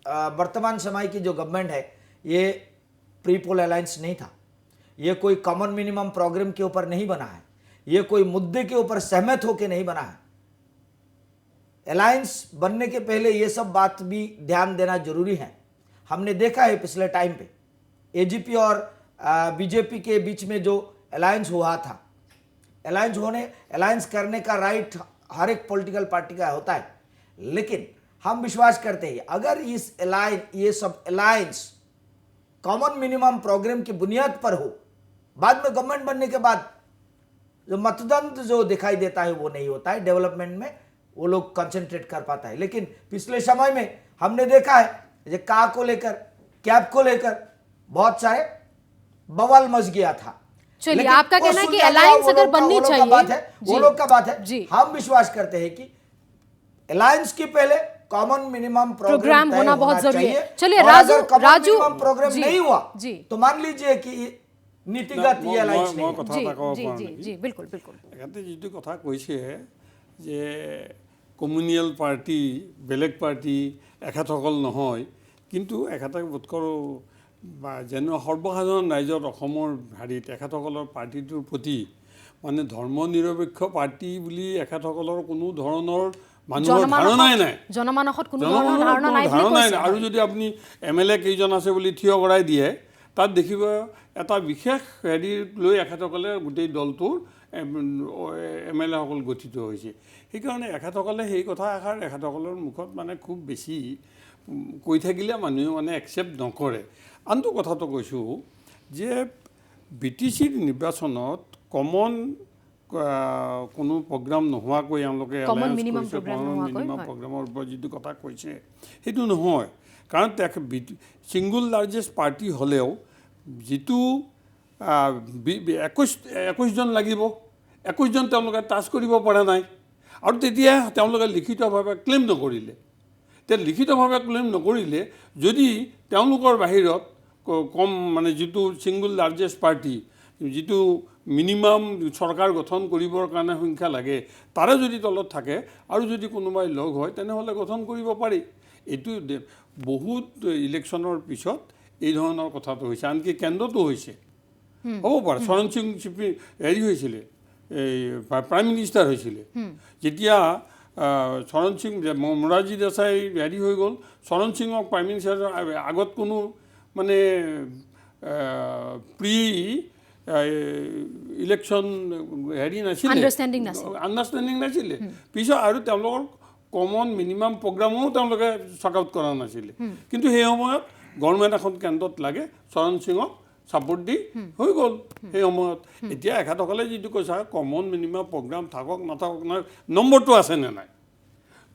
वर्तमान समय की जो गवर्नमेंट है, ये प्री पोल अलायंस नहीं था, ये कोई कॉमन मिनिमम प्रोग्राम के ऊपर नहीं बना है, ये कोई मुद्दे के ऊपर सहमत होकर नहीं बना है। अलायंस बनने के पहले ये सब बात भी ध्यान देना जरूरी है। हमने देखा है पिछले टाइम पे एजीपी और बीजेपी के बीच में जो अलायंस हुआ था, अलायंस करने का राइट हर एक पॉलिटिकल पार्टी का होता है, लेकिन हम विश्वास करते हैं अगर ये सब अलायंस कॉमन मिनिमम प्रोग्राम की बुनियाद पर हो, बाद में गवर्नमेंट बनने के बाद जो मतदान जो दिखाई देता है वो नहीं होता है, डेवलपमेंट में वो लोग कंसंट्रेट कर पाता है। लेकिन पिछले समय में हमने देखा है ये का को लेकर, कैब को लेकर बहुत सारे बवाल मच गया था। चलिए, आपका कहना है कि अलायंस अगर बननी चाहिए, वो लोग का बात है। हम विश्वास करते हैं कि अलायंस के पहले कॉमन मिनिमम प्रोग्राम होना बहुत जरूरी है। चलिए, राजू प्रोग्राम नहीं हुआ तो मान लीजिए कि नीतिगत ये अलायंस नहीं। जी बिल्कुल बिल्कुल। এখানে যিটো কথা কৈছে যে কমিউনিয়েল পাৰ্টি বেলেগ পাৰ্টি এখেতসকল নহয়, কিন্তু এখেতক বোধ কৰোঁ বা যেন সৰ্বসাধাৰণ ৰাইজত অসমৰ হেৰিত এখেতসকলৰ পাৰ্টিটোৰ প্ৰতি মানে ধৰ্ম নিৰপেক্ষ পাৰ্টি বুলি এখেতসকলৰ কোনো ধৰণৰ মানুহৰ ধাৰণাই নাই, জনমানসত কোনো ধৰণৰ ধাৰণা নাই। আৰু যদি আপুনি এমএলএ কেইজন আছে বুলি থিয় কৰাই দিয়ে, তাত দেখিব এটা বিশেষ হেৰিক লৈ এখেতসকলে গোটেই দলটোৰ এমএলএসকল গঠিত হৈছে। সেইকাৰণে এখেতসকলে সেই কথা এষাৰ এখেতসকলৰ মুখত মানে খুব বেছি কৈ থাকিলে মানুহে মানে একচেপ্ট নকৰে। আনটো কথাটো কৈছোঁ যে বিটিচিৰ নিৰ্বাচনত কমন কোনো প্ৰগ্ৰাম নোহোৱাকৈ এওঁলোকে মিনিমাম প্ৰগ্ৰামৰ ওপৰত যিটো কথা কৈছে সেইটো নহয়। কাৰণ ছিংগুল লাৰ্জেষ্ট পাৰ্টি হ'লেও যিটো 21জন লাগিব, 21জন তেওঁলোকে টাচ কৰিব পৰা নাই, আৰু তেতিয়া তেওঁলোকে লিখিতভাৱে ক্লেইম নকৰিলে। এতিয়া লিখিতভাৱে ক্লেইম নকৰিলে যদি তেওঁলোকৰ বাহিৰত কম মানে যিটো ছিংগুল লাৰ্জেষ্ট পাৰ্টি, যিটো মিনিমাম চৰকাৰ গঠন কৰিবৰ কাৰণে সংখ্যা লাগে, তাৰে যদি তলত থাকে আৰু যদি কোনোবাই লগ হয় তেনেহ'লে গঠন কৰিব পাৰি। এইটো বহুত ইলেকশ্যনৰ পিছত এই ধৰণৰ কথাটো হৈছে, আনকি কেন্দ্ৰতো হৈছে, হ'ব পাৰে। চৰণ সিং হেৰি হৈছিলে, এই প্ৰাইম মিনিষ্টাৰ হৈছিলে, যেতিয়া চৰণ সিং মোৰাৰজী দেশাই হেৰি হৈ গ'ল, চৰণ সিঙক প্ৰাইম মিনিষ্টাৰৰ আগত কোনো মানে প্ৰি ইলেকশ্যন হেৰি নাছিলে, আণ্ডাৰষ্টেণ্ডিং নাছিলে। পিছত আৰু তেওঁলোকৰ কমন মিনিমাম প্ৰগ্ৰামো তেওঁলোকে শ্বৰ্ট আউট কৰা নাছিলে। কিন্তু সেই সময়ত গভৰ্ণমেণ্ট এখন কেন্দ্ৰত লাগে, চৰণ সিঙক ছাপোৰ্ট দি হৈ গ'ল সেই সময়ত। এতিয়া এখেতসকলে যিটো কৈছা কমন মিনিমাম প্ৰগ্ৰাম থাকক নাথাকক নাই, নম্বৰটো আছে নে নাই,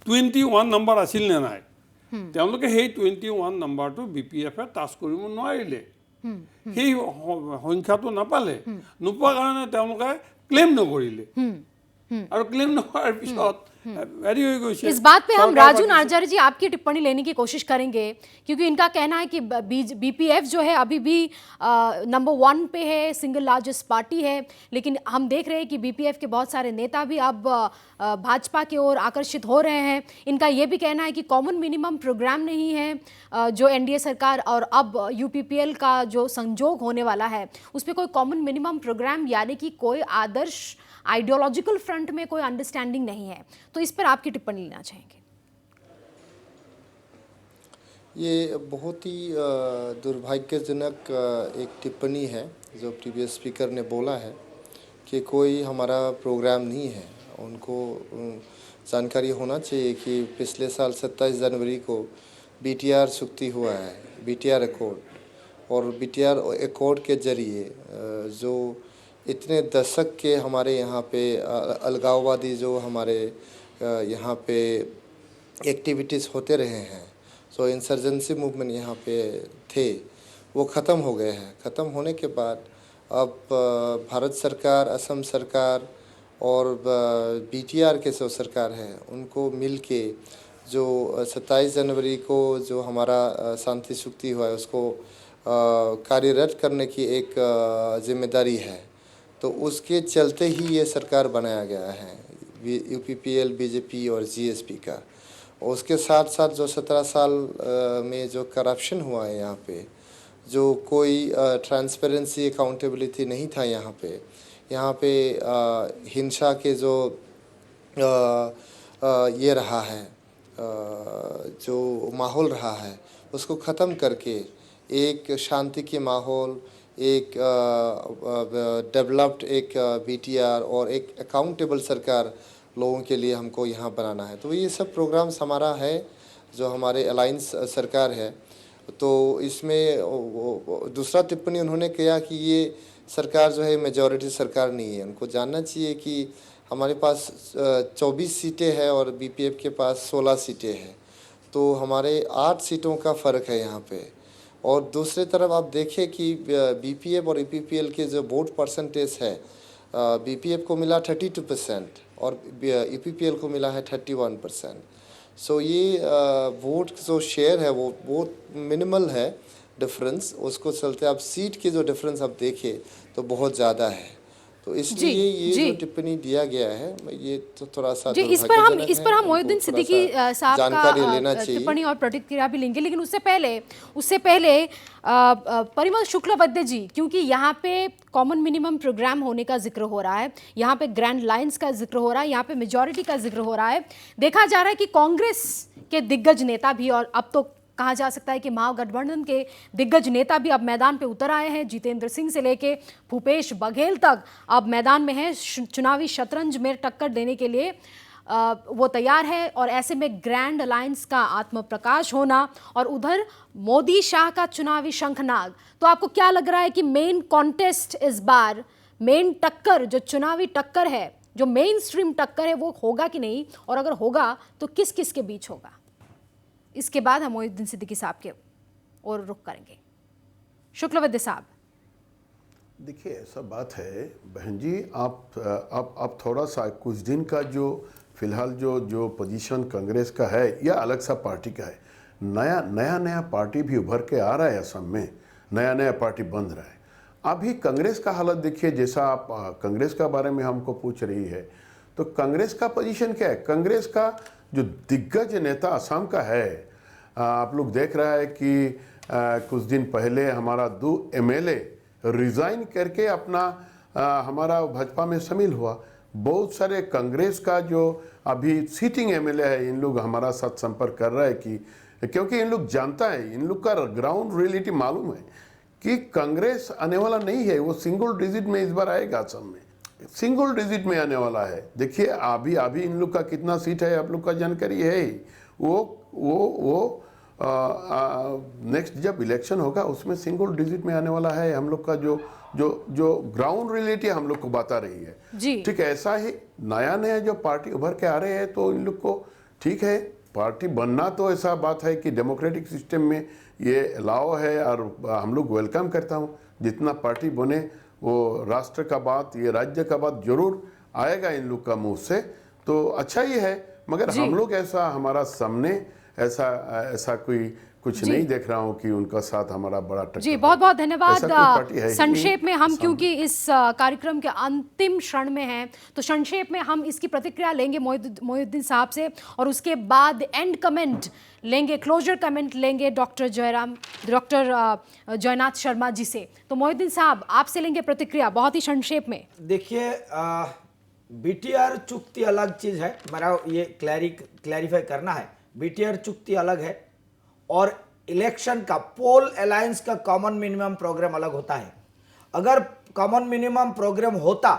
21 নম্বৰ আছিল নে নাই, তেওঁলোকে সেই 21 নম্বৰটো BPF-এ টাচ কৰিব নোৱাৰিলে, সেই সংখ্যাটো নাপালে, নোপোৱা কাৰণে তেওঁলোকে ক্লেইম নকৰিলে, আৰু ক্লেইম নকৰাৰ পিছত হেৰি হৈ গৈছে। इस बात पे हम राजू नार्जारी जी आपकी टिप्पणी लेने की कोशिश करेंगे, क्योंकि इनका कहना है कि BPF जो है अभी भी नंबर 1 पे है, सिंगल लार्जेस्ट पार्टी है, लेकिन हम देख रहे हैं कि BPF के बहुत सारे नेता भी अब भाजपा की ओर आकर्षित हो रहे हैं। इनका ये भी कहना है कि कॉमन मिनिमम प्रोग्राम नहीं है जो NDA सरकार और अब UPPL का जो संजोग होने वाला है उस पर कोई कॉमन मिनिमम प्रोग्राम यानी कि कोई आदर्श आइडियोलॉजिकल फ्रंट में कोई अंडरस्टैंडिंग नहीं है। तो इस पर आपकी टिप्पणी लेना चाहेंगे। ये बहुत ही दुर्भाग्यजनक एक टिप्पणी है जो प्रीवियस स्पीकर ने बोला है कि कोई हमारा प्रोग्राम नहीं है। उनको जानकारी होना चाहिए कि पिछले साल 27 जनवरी को BTR चुक्ति हुआ है, BTR एकॉर्ड, और BTR एकॉर्ड के ज़रिए जो इतने दशक के हमारे यहाँ पे अलगाववादी जो हमारे यहाँ पे एक्टिविटीज़ होते रहे हैं, जो इंसर्जेंसी मूवमेंट यहाँ पे थे, वो ख़त्म हो गए हैं। ख़त्म होने के बाद अब भारत सरकार, असम सरकार और BTR के जो सरकार है उनको मिल के जो 27 जनवरी को जो हमारा शांति चुक्ति हुआ है उसको कार्यरत करने की एक जिम्मेदारी है। तो उसके चलते ही ये सरकार बनाया गया है, UPPL, BJP और GSP का। और उसके साथ साथ जो 17 साल में जो करप्शन हुआ है यहाँ पे, जो कोई ट्रांसपेरेंसी अकाउंटेबिलिटी नहीं था यहाँ पे हिंसा के जो ये रहा है, जो माहौल रहा है उसको ख़त्म करके एक शांति के माहौल, एक डेवलप्ड एक BTR और एक अकाउंटेबल सरकार लोगों के लिए हमको यहाँ बनाना है। तो ये सब प्रोग्राम्स हमारा है जो हमारे अलायंस सरकार है। तो इसमें दूसरा टिप्पणी उन्होंने किया कि ये सरकार जो है मेजॉरिटी सरकार नहीं है। उनको जानना चाहिए कि हमारे पास 24 सीटें हैं और BPF के पास 16 सीटें हैं, तो हमारे 8 सीटों का फ़र्क है यहाँ पे। और दूसरी तरफ आप देखें कि BPF और UPPL के जो वोट परसेंटेज है, BPF को मिला 32% और UPPL को मिला है 31%। सो ये वोट जो शेयर है वो बहुत मिनिमल है डिफरेंस, उसको चलते आप सीट के जो डिफरेंस आप देखें तो बहुत ज़्यादा है। तो इसलिए ये जो टिप्पणी दिया गया है ये तो थोड़ा सा जी, इस पर हम मोहिउद्दीन सिद्दीकी साहब का टिप्पणी और प्रतिक्रिया भी लेंगे, लेकिन उससे पहले परिमल शुक्लबद्ध जी, क्योंकि यहाँ पे कॉमन मिनिमम प्रोग्राम होने का जिक्र हो रहा है, यहाँ पे ग्रैंड लाइंस का जिक्र हो रहा है, यहाँ पे मेजॉरिटी का जिक्र हो रहा है, देखा जा रहा है कि कांग्रेस के दिग्गज नेता भी, और अब तो कहा जा सकता है कि महागठबंधन के दिग्गज नेता भी अब मैदान पे उतर आए हैं। जितेंद्र सिंह से लेके भूपेश बघेल तक अब मैदान में हैं, चुनावी शतरंज में टक्कर देने के लिए वो तैयार है। और ऐसे में ग्रैंड अलायंस का आत्मप्रकाश होना और उधर मोदी शाह का चुनावी शंखनाद, तो आपको क्या लग रहा है कि मेन कॉन्टेस्ट इस बार, मेन टक्कर जो चुनावी टक्कर है, जो मेन स्ट्रीम टक्कर है, वो होगा कि नहीं, और अगर होगा तो किस किस के बीच होगा? इसके बाद हम मोहिउद्दीन सिद्दीकी साहब के और रुख करेंगे। शुक्लबद्ध साहब, देखिए ऐसा बात है बहन जी, आप थोड़ा सा कुछ दिन का जो फिलहाल जो पोजीशन कांग्रेस का है या अलग सा पार्टी का है, नया पार्टी भी उभर के आ रहा है असम में, नया पार्टी बन रहा है। अभी कांग्रेस का हालत देखिए, जैसा आप कांग्रेस का बारे में हमको पूछ रही है, तो कांग्रेस का पोजीशन क्या है? कांग्रेस का जो दिग्गज नेता असम का है, आप लोग देख रहा है कि कुछ दिन पहले हमारा 2 MLA रिज़ाइन करके अपना हमारा भाजपा में शामिल हुआ। बहुत सारे कांग्रेस का जो अभी सीटिंग MLA है, इन लोग हमारा साथ संपर्क कर रहा है कि क्योंकि इन लोग जानता है, इन लोग का ग्राउंड रियलिटी मालूम है कि कांग्रेस आने वाला नहीं है, वो सिंगल डिजिट में इस बार आएगा असम में, सिंगल डिजिट में आने वाला है। देखिए अभी इन लोग का कितना सीट है आप लोग का जानकारी है ही। वो नेक्स्ट जब इलेक्शन होगा उसमें सिंगल डिजिट में आने वाला है। हम लोग का जो ग्राउंड रियलिटी हम लोग को बता रही है जी। ठीक है, ऐसा ही नया जो पार्टी उभर के आ रहे हैं, तो इन लोग को ठीक है पार्टी बनना, तो ऐसा बात है कि डेमोक्रेटिक सिस्टम में ये अलाउ है और हम लोग वेलकम करता हूँ। जितना पार्टी बने वो राष्ट्र का बात, ये राज्य का बात जरूर आएगा इन लोग का मुंह से, तो अच्छा ही है। मगर हम लोग ऐसा हमारा सामने ऐसा कोई कुछ नहीं देख रहा हूँ कि उनका साथ हमारा बड़ा टक्कर। जी बहुत बहुत धन्यवाद। ऐसा कोई पार्टी है ही संक्षेप में हम नहीं क्योंकि इस कार्यक्रम के अंतिम क्षण में हैं, तो संक्षेप में हम इसकी प्रतिक्रिया लेंगे मोहिउद्दीन साहब से, और उसके बाद एंड कमेंट लेंगे, क्लोजर कमेंट लेंगे डॉक्टर जयनाथ शर्मा जी से। तो मोहिउद्दीन साहब आपसे लेंगे प्रतिक्रिया बहुत ही संक्षेप में। देखिए BTR चुक्ति अलग चीज है, मेरा ये क्लैरिफाई करना है। BTR चुक्ति अलग है और इलेक्शन का पोल अलायंस का कॉमन मिनिमम प्रोग्राम अलग होता है। अगर कॉमन मिनिमम प्रोग्राम होता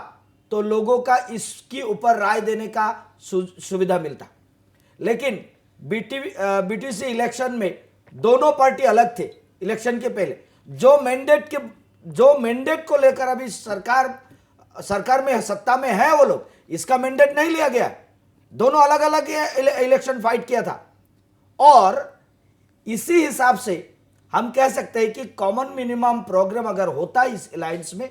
तो लोगों का इसके ऊपर राय देने का सुविधा मिलता, लेकिन BTC इलेक्शन में दोनों पार्टी अलग थे। इलेक्शन के पहले जो मैंडेट को लेकर अभी सरकार में सत्ता में है, वो लोग इसका मैंडेट नहीं लिया गया, दोनों अलग अलग इलेक्शन फाइट किया था। और इसी हिसाब से हम कह सकते हैं कि कॉमन मिनिमम प्रोग्राम अगर होता इस अलायंस में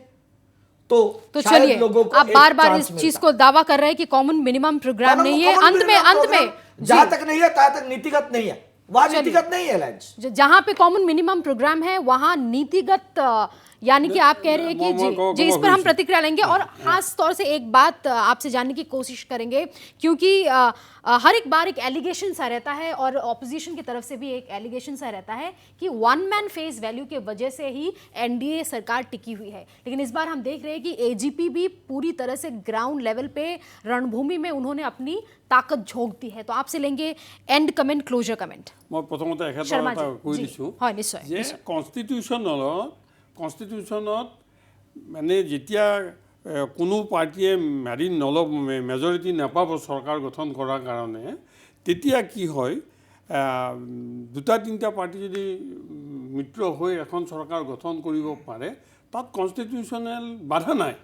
तो चलिए, लोगों को आप बार-बार इस चीज को दावा कर रहे हैं कि कॉमन मिनिमम प्रोग्राम नहीं है। अंत में जहां तक नहीं है तहां तक नीतिगत नहीं है, वहां नीतिगत नहीं है अलायंस। जहां पे कॉमन मिनिमम प्रोग्राम है वहां नीतिगत, यानी कि आप कह रहे हैं कि जी इस पर हम प्रतिक्रिया लेंगे और खास तौर से एक बात आपसे जानने की कोशिश करेंगे, क्योंकि हर एक बार एक एलिगेशन सा रहता है और ऑपोजिशन की तरफ से भी एक एलिगेशन सा रहता है कि वन मैन फेस वैल्यू के वजह से ही NDA सरकार टिकी हुई है। लेकिन इस बार हम देख रहे हैं कि AGP भी पूरी तरह से ग्राउंड लेवल पे रणभूमि में उन्होंने अपनी ताकत झोंक दी है। तो आपसे लेंगे एंड कमेंट, क्लोजर कमेंट। मैं प्रथमते शर्मा जी, কৈ जी। দিছোঁ হয়, নিশ্চয়, যে কনষ্টিটিউশ্যনত মানে যেতিয়া কোনো পাৰ্টিয়ে মেজৰিটি নাপাব চৰকাৰ গঠন কৰাৰ কাৰণে, তেতিয়া কি হয়, 2-3টা পাৰ্টি যদি মিত্ৰ হৈ এখন চৰকাৰ গঠন কৰিব পাৰে, তাত কনষ্টিটিউশ্যনেল বাধা নাই।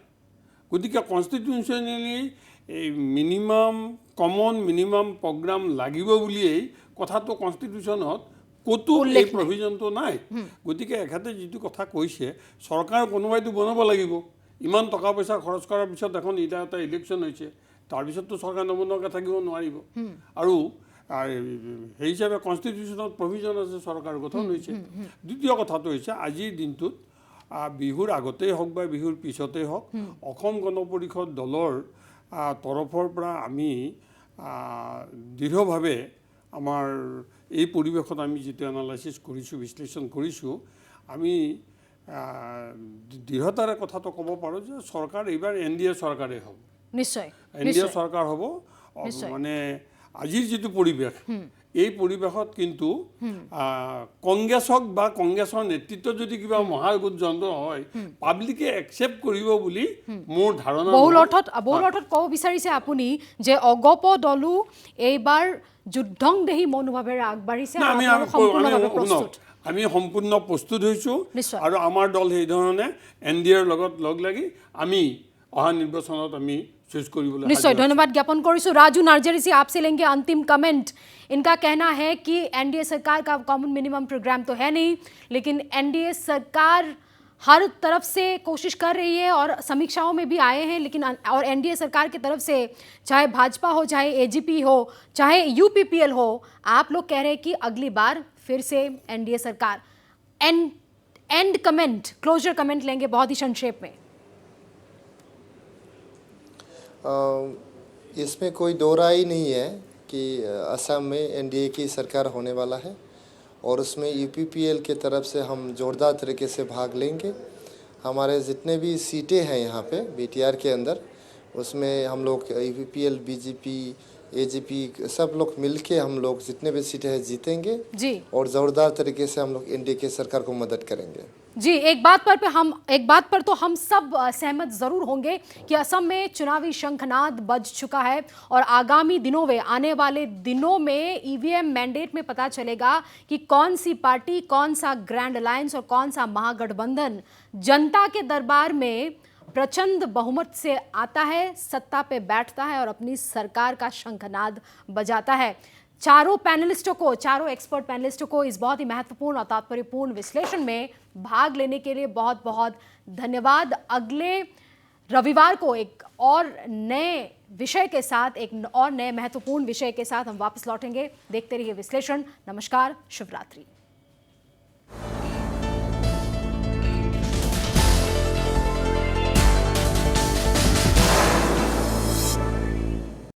গতিকে কনষ্টিটিউশ্যনেলি কমন মিনিমাম প্ৰগ্ৰাম লাগিব বুলিয়েই কথাটো কনষ্টিটিউশ্যনত ক'তো এই প্ৰভিজনটো নাই। গতিকে এখেতে যিটো কথা কৈছে, চৰকাৰ কোনোবাইতো বনাব লাগিব। ইমান টকা পইচা খৰচ কৰাৰ পিছত এখন এটা ইলেকশ্যন হৈছে, তাৰপিছততো চৰকাৰ নবনোৱাকৈ থাকিব নোৱাৰিব। আৰু সেই হিচাপে কনষ্টিটিউশ্যনত প্ৰভিজন আছে, চৰকাৰ গঠন হৈছে। দ্বিতীয় কথাটো হৈছে আজিৰ দিনটোত বিহুৰ আগতেই হওক বা বিহুৰ পিছতেই হওক, অসম গণ পৰিষদ দলৰ তৰফৰ পৰা আমি দৃঢ়ভাৱে আমাৰ এই পৰিৱেশত আমি যিটো এনালাইচিছ কৰিছোঁ, বিশ্লেষণ কৰিছোঁ, আমি দৃঢ়তাৰে কথাটো ক'ব পাৰোঁ যে চৰকাৰ এইবাৰ NDA চৰকাৰেই হ'ব। নিশ্চয় NDA চৰকাৰ হ'ব। মানে আজিৰ যিটো পৰিৱেশ, এই পৰিৱেশত কিন্তু কংগ্ৰেছক বা কংগ্ৰেছৰ নেতৃত্বত যদি কিবা মহাগঠবন্ধন হয়, পাব্লিকে একচেপ্ট কৰিব বুলি মোৰ ধাৰণা। বহুল অৰ্থত ক'ব বিচাৰিছে আপুনি যে অগপ দলো এইবাৰ যুদ্ধংদেহী মনোভাৱেৰে আগবাঢ়িছে। আমি সম্পূৰ্ণ প্ৰস্তুত হৈছোঁ আৰু আমাৰ দল সেই ধৰণে NDAৰ লগত লগ লাগি আমি অহা নিৰ্বাচনত আমি चूज কৰিবলৈ। निश्चय धन्यवाद ज्ञापन करूँ। राजू नार्जरी से आपसे लेंगे अंतिम कमेंट। इनका कहना है कि NDA सरकार का कॉमन मिनिमम प्रोग्राम तो है नहीं, लेकिन NDA सरकार हर तरफ से कोशिश कर रही है और समीक्षाओं में भी आए हैं, लेकिन और एनडीए सरकार की तरफ से चाहे भाजपा हो, चाहे एजीपी हो, चाहे यूपीपीएल हो, आप लोग कह रहे हैं कि अगली बार फिर से एनडीए सरकार। एंड कमेंट, क्लोजर कमेंट लेंगे बहुत ही संक्षेप में। इसमें कोई दो राय नहीं है कि असम में एनडीए की सरकार होने वाला है और उसमें यूपीपीएल की तरफ से हम जोरदार तरीके से भाग लेंगे। हमारे जितने भी सीटें हैं यहाँ पे बीटीआर के अंदर, उसमें हम लोग यूपीपीएल, बीजेपी, एजीपी सब लोग मिलके हम लोग जितने भी सीटें हैं जीतेंगे जी, और ज़ोरदार तरीके से हम लोग एनडीए की सरकार को मदद करेंगे। जी, एक बात पर तो हम सब सहमत जरूर होंगे कि असम में चुनावी शंखनाद बज चुका है और आगामी दिनों में, आने वाले दिनों में ईवीएम मैंडेट में पता चलेगा कि कौन सी पार्टी, कौन सा ग्रैंड अलायंस और कौन सा महागठबंधन जनता के दरबार में प्रचंड बहुमत से आता है, सत्ता पे बैठता है और अपनी सरकार का शंखनाद बजाता है। चारों पैनलिस्टों को, चारों एक्सपर्ट पैनलिस्टों को इस बहुत ही महत्वपूर्ण और तात्पर्यपूर्ण विश्लेषण में भाग लेने के लिए बहुत बहुत धन्यवाद। अगले रविवार को एक और नए विषय के साथ, एक और नए महत्वपूर्ण विषय के साथ हम वापस लौटेंगे। देखते रहिए विश्लेषण। नमस्कार, शुभ रात्रि।